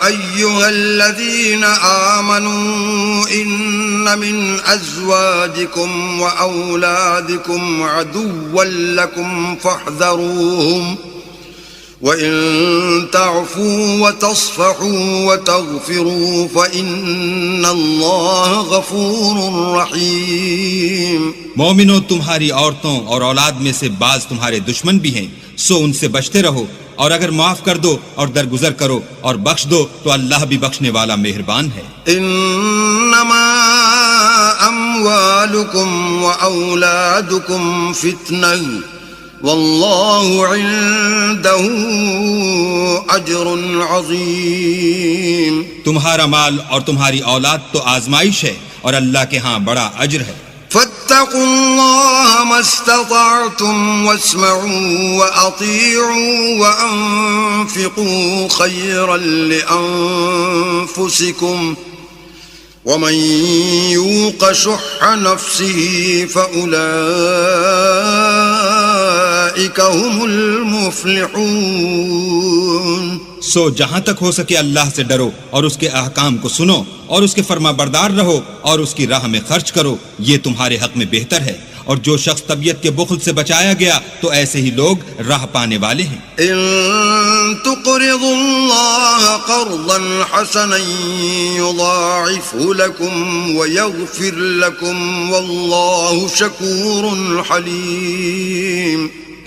ایہا الذین آمنوا ان من ازواجکم واولادکم عدوا لکم فاحذروہم وَإِن تَعْفُوا وَتَصْفَحُوا وَتَغْفِرُوا فَإِنَّ اللَّهَ غَفُورٌ رَحِيمٌ۔
مومنوں، تمہاری عورتوں اور اولاد میں سے بعض تمہارے دشمن بھی ہیں، سو ان سے بچتے رہو، اور اگر معاف کر دو اور درگزر کرو اور بخش دو تو اللہ بھی بخشنے والا مہربان ہے۔
انما اموالکم واولادکم فتنہ واللہ عنده اجر عظیم۔
تمہارا مال اور تمہاری اولاد تو آزمائش ہے، اور اللہ کے ہاں بڑا اجر ہے۔
فاتقوا اللہ ما استطعتم واسمعوا واطیعوا وانفقوا خیرا لانفسکم ومن یوق شح نفسه فأولئک أولئك هم المفلحون.
سو جہاں تک ہو سکے اللہ سے ڈرو اور اس کے احکام کو سنو اور اس کے فرما بردار رہو اور اس کی راہ میں خرچ کرو، یہ تمہارے حق میں بہتر ہے. اور جو شخص طبیعت کے بخل سے بچایا گیا تو ایسے ہی لوگ راہ پانے والے ہیں.
إن تقرضوا الله قرضا حسنا يضاعفه لكم ويغفر لكم والله شكور حليم.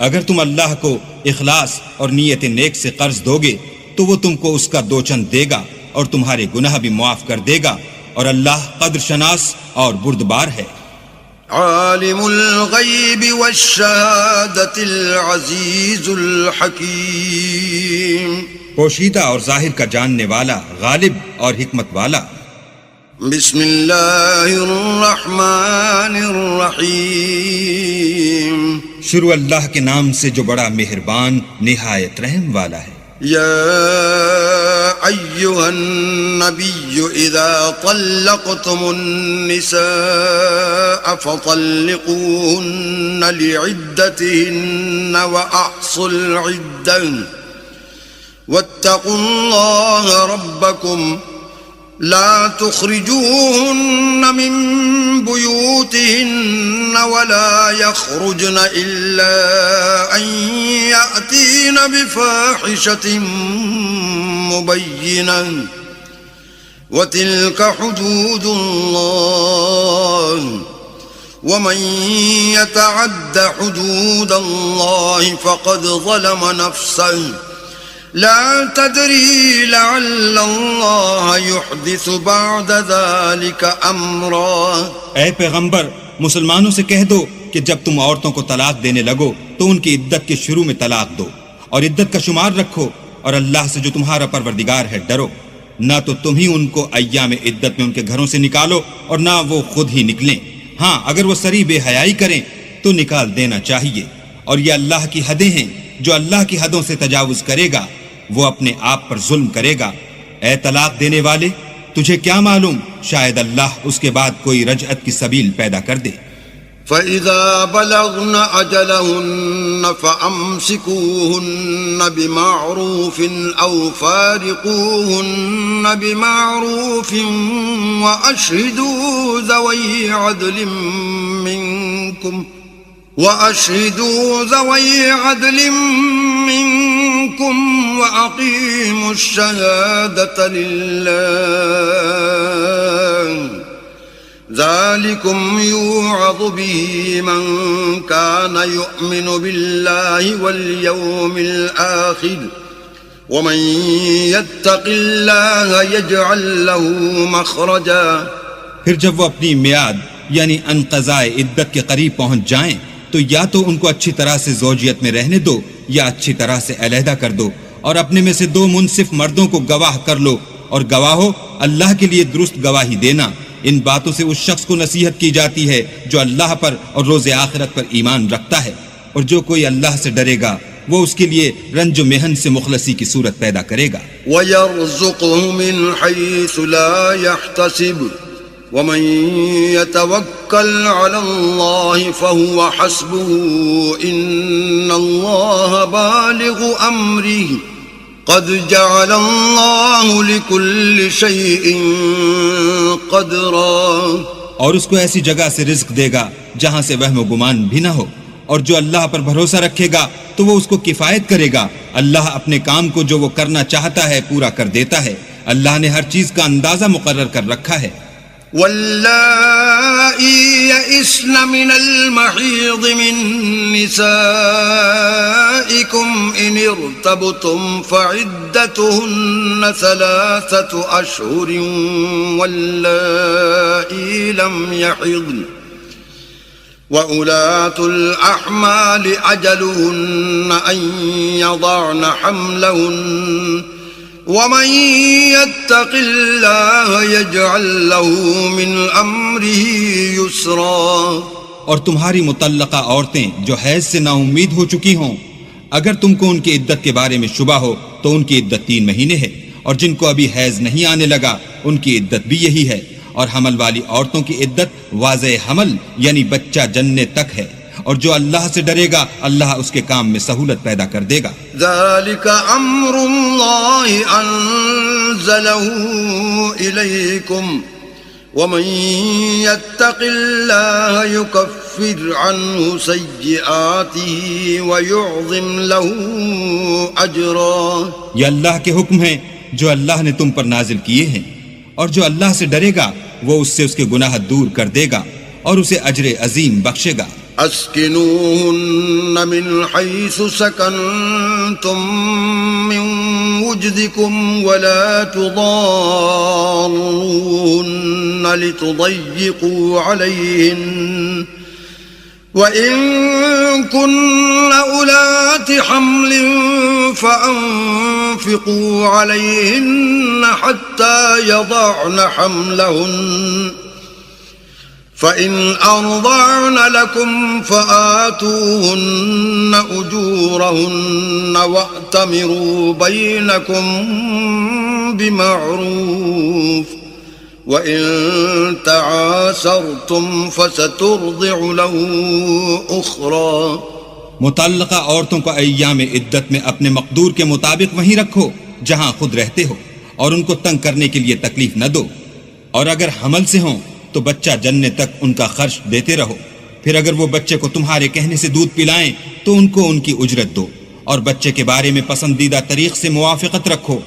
اگر تم اللہ کو اخلاص اور نیت نیک سے قرض دو گے تو وہ تم کو اس کا دو چند دے گا اور تمہارے گناہ بھی معاف کر دے گا، اور اللہ قدر شناس اور بردبار ہے.
عالم الغیب والشہادة العزیز الحکیم.
پوشیدہ اور ظاہر کا جاننے والا، غالب اور حکمت والا.
بسم اللہ الرحمن الرحیم.
شروع اللہ کے نام سے جو بڑا مہربان نہایت رحم والا ہے.
یا ایہا النبی اذا طلقتم النساء فطلقوهن لعدتهن واحصوا العدة واتقوا الله ربكم لا تخرجوهن من بيوتهن ولا يخرجن إلا أن يأتين بفاحشة مبينة وتلك حدود الله ومن يتعد حدود الله فقد ظلم نفسه لا تدری لعل اللہ یحدث بعد ذلك امرا.
اے پیغمبر، مسلمانوں سے کہہ دو کہ جب تم عورتوں کو طلاق دینے لگو تو ان کی عدت کے شروع میں طلاق دو اور عدت کا شمار رکھو، اور اللہ سے جو تمہارا پروردگار ہے ڈرو. نہ تو تم ہی ان کو ایام عدت میں ان کے گھروں سے نکالو اور نہ وہ خود ہی نکلیں. ہاں اگر وہ سری بے حیائی کریں تو نکال دینا چاہیے، اور یہ اللہ کی حدیں ہیں. جو اللہ کی حدوں سے تجاوز کرے گا وہ اپنے آپ پر ظلم کرے گا. اے طلاق دینے والے، تجھے کیا معلوم شاید اللہ اس کے بعد کوئی رجعت کی سبیل پیدا کر دے.
فَإِذَا بَلَغْنَ أَجَلَهُنَّ فَأَمْسِكُوهُنَّ بِمَعْرُوفٍ أَوْ فَارِقُوهُنَّ بِمَعْرُوفٍ وَأَشْهِدُوا ذَوَيْ عَدْلٍ مِّنكُمْ وَأَقِيمُوا الشَّهَادَةَ لِلَّهِ ذَلِكُمْ يُوعَظُ بِهِ مَنْ كَانَ يُؤْمِنُ بِاللَّهِ وَالْيَوْمِ الْآخِرِ وَمَنْ يَتَّقِ اللَّهَ يَجْعَلْ لَهُ مَخْرَجًا.
پھر جب وہ اپنی میعاد یعنی انقضاء عدت کے قریب پہنچ جائیں تو یا تو ان کو اچھی طرح سے زوجیت میں رہنے دو یا اچھی طرح سے علیحدہ کر دو، اور اپنے میں سے دو منصف مردوں کو گواہ کر لو، اور گواہو اللہ کے لیے درست گواہی دینا. ان باتوں سے اس شخص کو نصیحت کی جاتی ہے جو اللہ پر اور روز آخرت پر ایمان رکھتا ہے، اور جو کوئی اللہ سے ڈرے گا وہ اس کے لیے رنج و محن سے مخلصی کی صورت پیدا کرے گا.
وَيَرْزُقْهُ مِنْ حَيْثُ لَا يَحْتَسِبُ وَمَنْ يَتَوَكَّلْ عَلَى اللَّهِ فَهُوَ حَسْبُهُ إِنَّ اللَّهَ بَالِغُ أَمْرِهِ قَدْ جَعَلَ اللَّهُ لِكُلِّ شَيْءٍ قَدْرًا.
اور اس کو ایسی جگہ سے رزق دے گا جہاں سے وہم و گمان بھی نہ ہو، اور جو اللہ پر بھروسہ رکھے گا تو وہ اس کو کفایت کرے گا. اللہ اپنے کام کو جو وہ کرنا چاہتا ہے پورا کر دیتا ہے. اللہ نے ہر چیز کا اندازہ مقرر کر رکھا ہے.
واللائي يئسن من المحيض من نسائكم إن ارتبتم فعدتهن 3 أشهر واللائي لم يحضن وأولاة الأحمال أجلهن أن يضعن حملهن ومن يتق الله يجعل له من امره يسرا.
اور تمہاری مطلقہ عورتیں جو حیض سے نا امید ہو چکی ہوں، اگر تم کو ان کی عدت کے بارے میں شبہ ہو تو ان کی عدت 3 مہینے ہے، اور جن کو ابھی حیض نہیں آنے لگا ان کی عدت بھی یہی ہے. اور حمل والی عورتوں کی عدت واضح حمل یعنی بچہ جننے تک ہے، اور جو اللہ سے ڈرے گا اللہ اس کے کام میں سہولت پیدا کر دے گا.
ذلك امر الله انزله اليكم ومن يتق الله يكفر عنه سيئاته ويعظم له اجرا.
یہ اللہ کے حکم ہیں جو اللہ نے تم پر نازل کیے ہیں، اور جو اللہ سے ڈرے گا وہ اس سے اس کے گناہ دور کر دے گا اور اسے اجر عظیم بخشے گا.
اسکنوہن من حیث سکنتم من وجدکم ولا تضاروہن لتضیقوا علیہن وَإِن كُنَّ أُولَاتِ حَمْلٍ فَأَنفِقُوا عَلَيْهِنَّ حَتَّى يَضَعْنَ حَمْلَهُنَّ فَإِنْ أَرْضَعْنَ لَكُمْ فَآتُوهُنَّ أُجُورَهُنَّ وَأْتَمِرُوا بَيْنَكُمْ بِمَعْرُوفٍ وَإِن تَعَاسَرْتُمْ فَسَتُرْضِعُ لَهُ أُخْرَى.
متعلقہ عورتوں کو ایام عدت میں اپنے مقدور کے مطابق وہیں رکھو جہاں خود رہتے ہو، اور ان کو تنگ کرنے کے لیے تکلیف نہ دو، اور اگر حمل سے ہوں تو بچہ جننے تک ان کا خرچ دیتے رہو. پھر اگر وہ بچے کو تمہارے کہنے سے دودھ پلائیں تو ان کو ان کی اجرت دو، اور بچے کے بارے میں پسندیدہ طریق سے موافقت رکھو.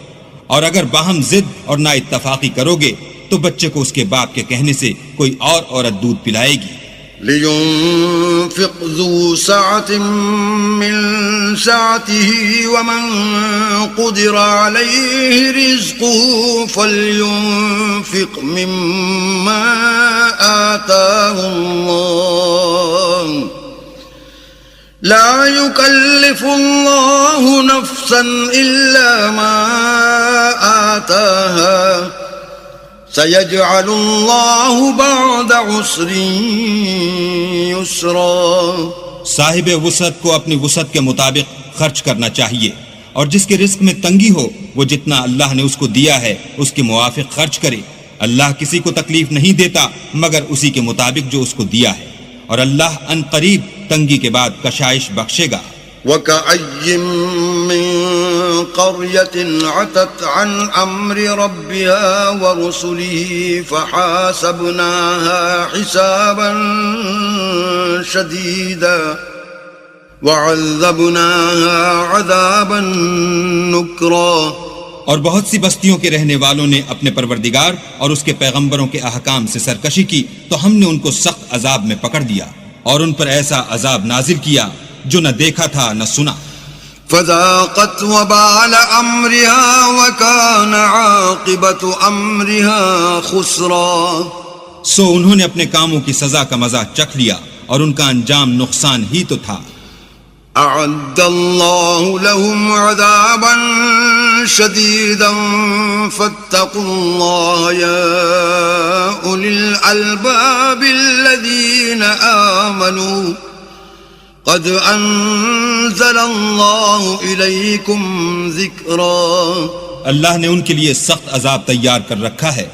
اور اگر باہم ضد اور نا اتفاقی کرو گے تو بچے کو اس کے باپ کے کہنے سے کوئی اور عورت دودھ پلائے گی.
لِيُنفِقْ ذُو سَعَةٍ مِّن سَعَتِهِ وَمَن قُدِرَ عَلَيْهِ رِزْقُهُ فَلْيُنفِقْ مِمَّا آتَاهُ اللَّهُ لَا يُكَلِّفُ اللَّهُ نَفْسًا إِلَّا مَا آتَاهَا سَيَجْعَلُ اللَّهُ بَعْدَ عُسْرٍ يُسْرًا.
صاحب وسعت کو اپنی وسعت کے مطابق خرچ کرنا چاہیے، اور جس کے رزق میں تنگی ہو وہ جتنا اللہ نے اس کو دیا ہے اس کے موافق خرچ کرے. اللہ کسی کو تکلیف نہیں دیتا مگر اسی کے مطابق جو اس کو دیا ہے، اور اللہ ان قریب تنگی کے بعد کشائش بخشے گا.
وَكَأَيٍّ مِّن قَرْيَةٍ عَتَتْ عَنْ أَمْرِ رَبِّهَا وَرُسُلِهِ فَحَاسَبْنَاهَا حِسَابًا شَدِيدًا وَعَذَّبْنَاهَا عَذَابًا نُكْرًا.
اور بہت سی بستیوں کے رہنے والوں نے اپنے پروردگار اور اس کے پیغمبروں کے احکام سے سرکشی کی تو ہم نے ان کو سخت عذاب میں پکڑ دیا، اور ان پر ایسا عذاب نازل کیا جو نہ دیکھا تھا نہ سنا.
فذاقت وبال امرها وكان عاقبة امرها خسرا.
سو انہوں نے اپنے کاموں کی سزا کا مزہ چکھ لیا اور ان کا انجام نقصان ہی تو تھا.
اعد اللہ لهم عذابا شدیدا فاتقوا اللہ یا اولی الالباب الذین آمنوا قد انزل اللہ الیکم ذکرا.
اللہ نے ان کے لیے سخت عذاب تیار کر رکھا ہے،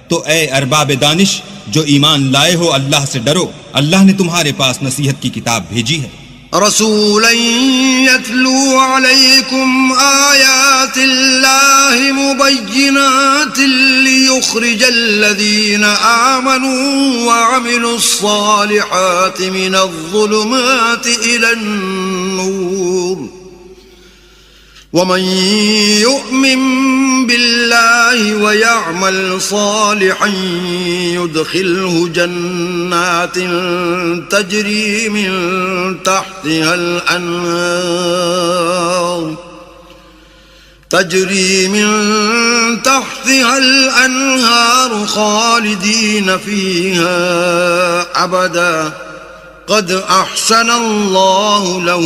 تو اے ارباب دانش جو ایمان لائے ہو اللہ سے ڈرو، اللہ نے تمہارے پاس نصیحت کی کتاب بھیجی ہے.
رسولا يتلو عليكم آيات الله مبينات ليخرج الذين آمنوا وعملوا الصالحات من الظلمات إلى النور ومن يؤمن بالله ويعمل صالحا يدخله جنات تجري من تحتها الأنهار خالدين فيها أبدا قد أحسن الله له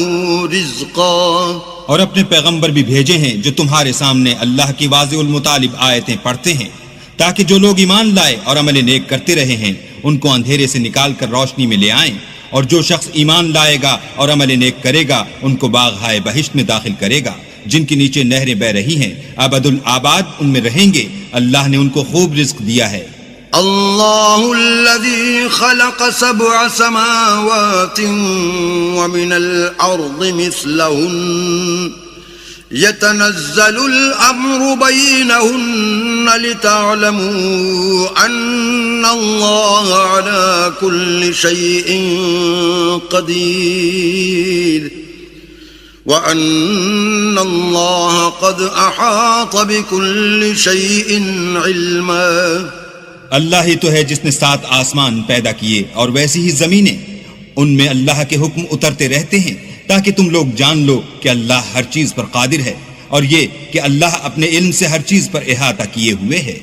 رزقا.
اور اپنے پیغمبر بھی بھیجے ہیں جو تمہارے سامنے اللہ کی واضح المطالب آیتیں پڑھتے ہیں، تاکہ جو لوگ ایمان لائے اور عمل نیک کرتے رہے ہیں ان کو اندھیرے سے نکال کر روشنی میں لے آئیں، اور جو شخص ایمان لائے گا اور عمل نیک کرے گا ان کو باغ ہائے بہشت میں داخل کرے گا جن کے نیچے نہریں بہ رہی ہیں، ابد الآباد ان میں رہیں گے. اللہ نے ان کو خوب رزق دیا ہے.
الله الذي خلق 7 سماوات ومن الأرض مثلهن يتنزل الأمر بينهن لتعلموا أن الله على كل شيء قدير وأن الله قد أحاط بكل شيء علما.
اللہ ہی تو ہے جس نے 7 آسمان پیدا کیے اور ویسی ہی زمینیں، ان میں اللہ کے حکم اترتے رہتے ہیں تاکہ تم لوگ جان لو کہ اللہ ہر چیز پر قادر ہے، اور یہ کہ اللہ اپنے علم سے ہر چیز پر احاطہ کیے ہوئے ہے.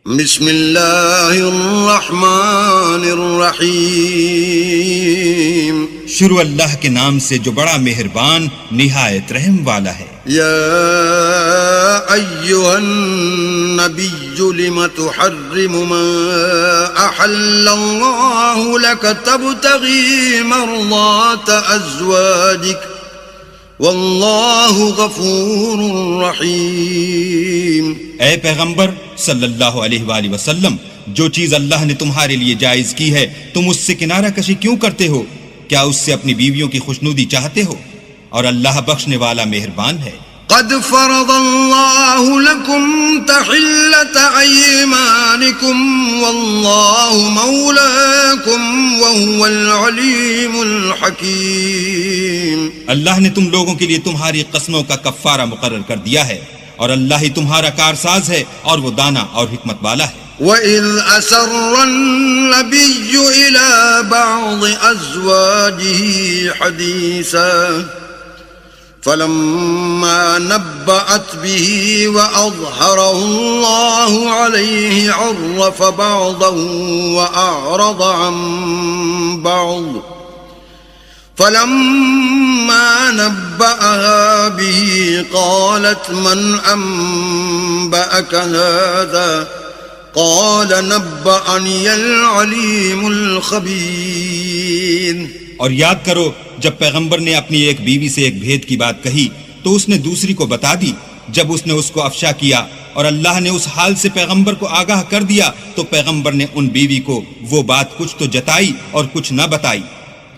بسم اللہ الرحمن الرحیم.
شروع اللہ کے نام سے جو بڑا مہربان نہایت رحم والا ہے.
یا ایھا النبی لم تحرم ما احل اللہ لک تبتغی مرضات ازواجک واللہ غفور رحیم.
اے پیغمبر صلی اللہ علیہ وآلہ وسلم، جو چیز اللہ نے تمہارے لیے جائز کی ہے تم اس سے کنارہ کشی کیوں کرتے ہو؟ کیا اس سے اپنی بیویوں کی خوشنودی چاہتے ہو؟ اور اللہ بخشنے والا مہربان ہے.
قد فرض اللہ لکم تحلۃ ایمانکم واللہ مولاکم وہو العلیم الحکیم. اللہ
نے تم لوگوں کے لیے تمہاری قسموں کا کفارہ مقرر کر دیا ہے، اور اللہ ہی تمہارا کارساز ہے اور وہ دانا اور حکمت والا ہے.
وَإِذْ أَسَرَّ النَّبِيُّ إِلَى بَعْضِ أَزْوَاجِهِ حَدِيثًا فَلَمَّا نَبَّأَتْ بِهِ وَأَظْهَرَهُ اللَّهُ عَلَيْهِ عَرَّفَ بَعْضَهُ وَأَعْرَضَ عَن بَعْضٍ فَلَمَّا نَبَّأَهَا بِهِ قَالَتْ مَنْ أَنبَأَكَ هَذَا قال نبأني العليم الخبير.
اور یاد کرو جب پیغمبر نے اپنی ایک بیوی سے ایک بھید کی بات کہی تو اس نے دوسری کو بتا دی. جب اس نے اس کو افشا کیا اور اللہ نے اس حال سے پیغمبر کو آگاہ کر دیا تو پیغمبر نے ان بیوی کو وہ بات کچھ تو جتائی اور کچھ نہ بتائی.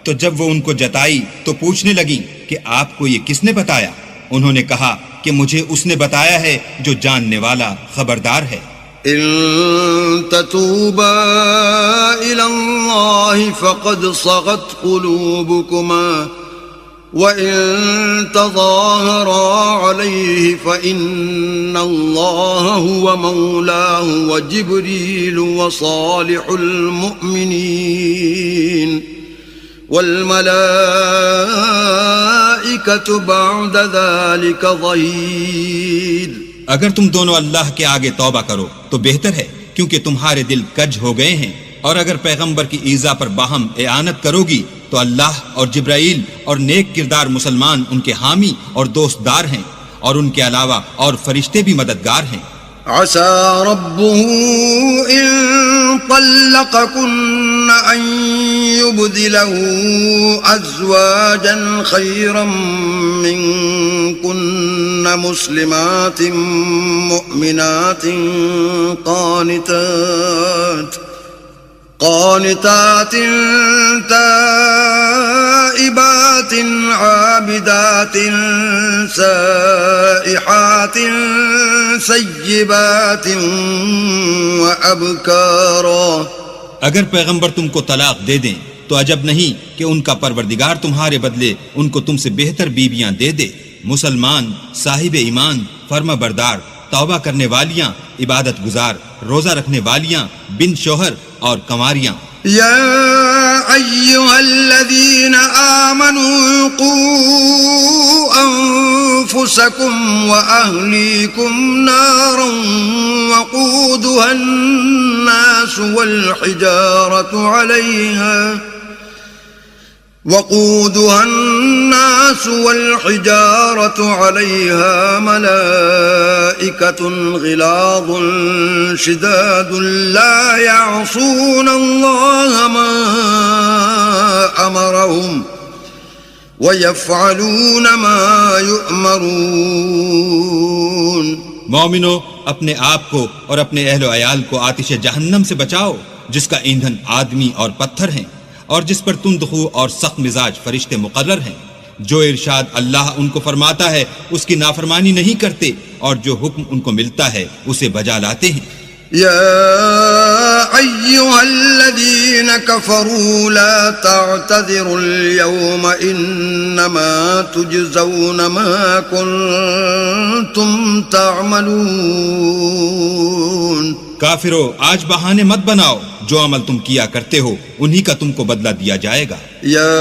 تو جب وہ ان کو جتائی تو پوچھنے لگی کہ آپ کو یہ کس نے بتایا؟ انہوں نے کہا کہ مجھے اس نے بتایا ہے جو جاننے والا خبردار ہے.
إن تتوبا إلى الله فقد صغت قلوبكما وإن تظاهرا عليه فإن الله هو مولاه وجبريل وصالح المؤمنين والملائكة بعد ذلك ظهير.
اگر تم دونوں اللہ کے آگے توبہ کرو تو بہتر ہے، کیونکہ تمہارے دل کج ہو گئے ہیں. اور اگر پیغمبر کی ایذا پر باہم اعانت کرو گی تو اللہ اور جبرائیل اور نیک کردار مسلمان ان کے حامی اور دوست دار ہیں، اور ان کے علاوہ اور فرشتے بھی مددگار ہیں.
عسى ربه إن طلقكن أن يبدله أزواجا خيرا منكن مسلمات مؤمنات قانتات تائبات عابدات سائحات سیبات وابکارا.
اگر پیغمبر تم کو طلاق دے دیں تو عجب نہیں کہ ان کا پروردگار تمہارے بدلے ان کو تم سے بہتر بیویاں دے دے، مسلمان، صاحب ایمان، فرما بردار، توبہ کرنے والیاں، عبادت گزار، روزہ رکھنے والیاں، بن شوہر اور کنواریاں.
يا أيها الذين آمنوا قوا أنفسكم وأهليكم نارا وقودها الناس والحجارة عليها ملائكة غلاظ شداد لا يعصون الله ما أمرهم ويفعلون ما يؤمرون.
مومنو اپنے آپ کو اور اپنے اہل و عیال کو آتش جہنم سے بچاؤ جس کا ایندھن آدمی اور پتھر ہیں اور جس پر تندخو اور سخت مزاج فرشتے مقرر ہیں. جو ارشاد اللہ ان کو فرماتا ہے اس کی نافرمانی نہیں کرتے اور جو حکم ان کو ملتا ہے اسے بجا لاتے ہیں.
يا أيها الذين كفروا لا تعتذروا اليوم إنما تجزون ما كنتم تعملون.
کافرو آج بہانے مت بناؤ، جو عمل تم کیا کرتے ہو انہی کا تم کو بدلہ دیا جائے گا.
يا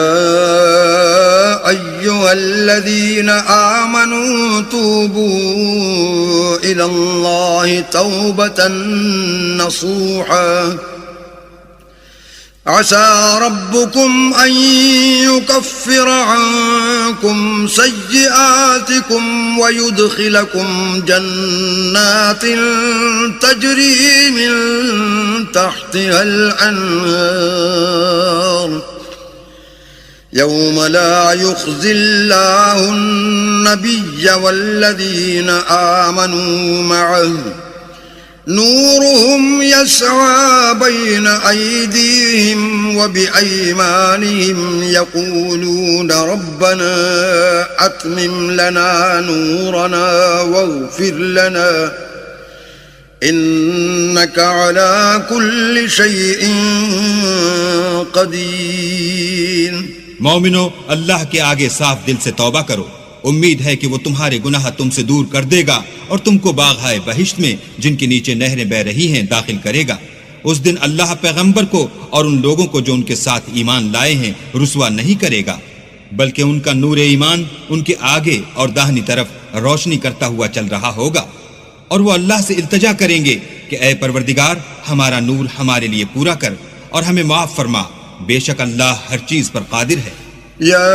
أيها الذين آمنوا توبوا إلى الله توبة نصوحا عسى ربكم أن يكفر عنكم سيئاتكم ويدخلكم جنات تجري من تحتها الأنهار يوم لا يخزي الله النبي والذين آمنوا معه نورهم يسعى بين أيديهم وبأيمانهم يقولون ربنا أتمم لنا نورنا واغفر لنا إنك على كل شيء قدير.
مومنو اللہ کے آگے صاف دل سے توبہ کرو، امید ہے کہ وہ تمہارے گناہ تم سے دور کر دے گا اور تم کو باغہائے بہشت میں جن کے نیچے نہریں بہ رہی ہیں داخل کرے گا. اس دن اللہ پیغمبر کو اور ان لوگوں کو جو ان کے ساتھ ایمان لائے ہیں رسوا نہیں کرے گا، بلکہ ان کا نور ایمان ان کے آگے اور داہنی طرف روشنی کرتا ہوا چل رہا ہوگا، اور وہ اللہ سے التجا کریں گے کہ اے پروردگار ہمارا نور ہمارے لیے پورا کر اور ہمیں معاف فرما، بے شک اللہ ہر چیز پر قادر ہے.
يا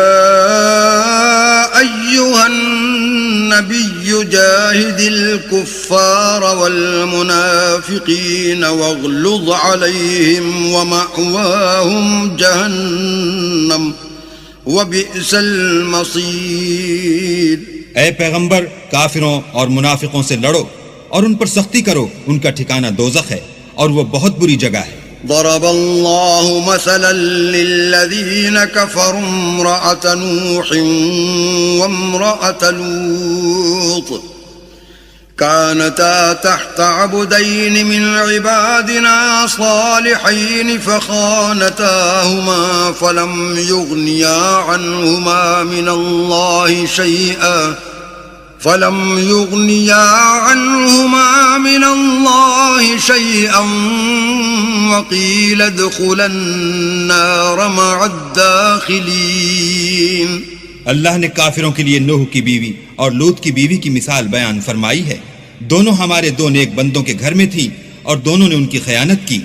أيها النبي جاهد الكفار والمنافقين واغلظ عليهم ومأواهم جهنم وبئس المصير.
اے پیغمبر کافروں اور منافقوں سے لڑو اور ان پر سختی کرو، ان کا ٹھکانہ دوزخ ہے اور وہ بہت بری جگہ ہے.
ضرب الله مثلا للذين كفروا امرأة نوح وامرأة لوط كانتا تحت عبدين من عبادنا صالحين فخانتاهما فلم يغنيا عنهما من الله شيئا وقيل ادخلا النار مع الداخلين.
اللہ نے کافروں کے لیے نوح کی بیوی اور لوط کی بیوی کی مثال بیان فرمائی ہے. دونوں ہمارے دو نیک بندوں کے گھر میں تھی اور دونوں نے ان کی خیانت کی،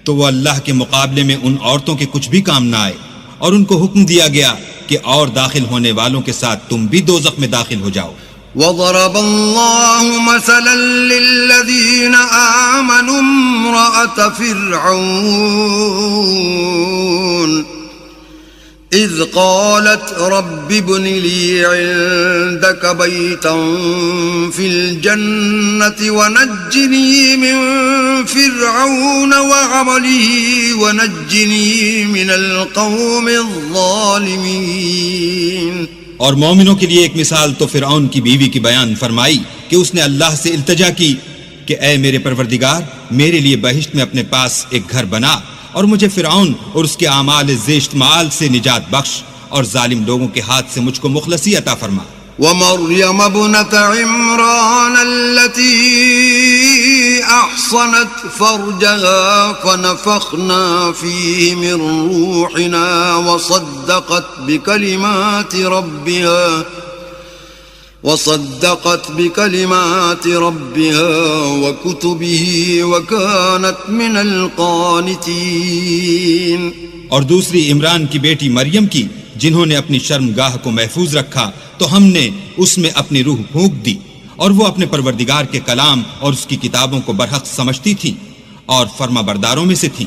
تو وہ اللہ کے مقابلے میں ان عورتوں کے کچھ بھی کام نہ آئے، اور ان کو حکم دیا گیا کہ اور داخل ہونے والوں کے ساتھ تم بھی دوزخ میں داخل ہو جاؤ.
وضرب الله مثلا للذين آمنوا امرأة فرعون إذ قالت رب ابن لي عندك بيتا في الجنة ونجني من فرعون وعمله ونجني من القوم الظالمين.
اور مومنوں کے لیے ایک مثال تو فرعون کی بیوی کی بیان فرمائی کہ اس نے اللہ سے التجا کی کہ اے میرے پروردگار میرے لیے بہشت میں اپنے پاس ایک گھر بنا اور مجھے فرعون اور اس کے اعمال زشت مآل سے نجات بخش اور ظالم لوگوں کے ہاتھ سے مجھ کو مخلصی عطا فرما.
ومريم ابنة عمران التي أحصنت فرجها فنفخنا فيه من روحنا وصدقت بكلمات ربها وكتبه وكانت من القانتين.
اور دوسری عمران کی بیٹی مریم کی جنہوں نے اپنی شرم گاہ کو محفوظ رکھا تو ہم نے اس میں اپنی روح پھونک دی اور وہ اپنے پروردگار کے کلام اور اس کی کتابوں کو برحق سمجھتی تھی اور فرما برداروں میں سے تھی.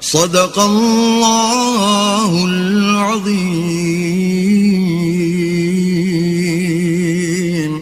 صدق اللہ العظیم.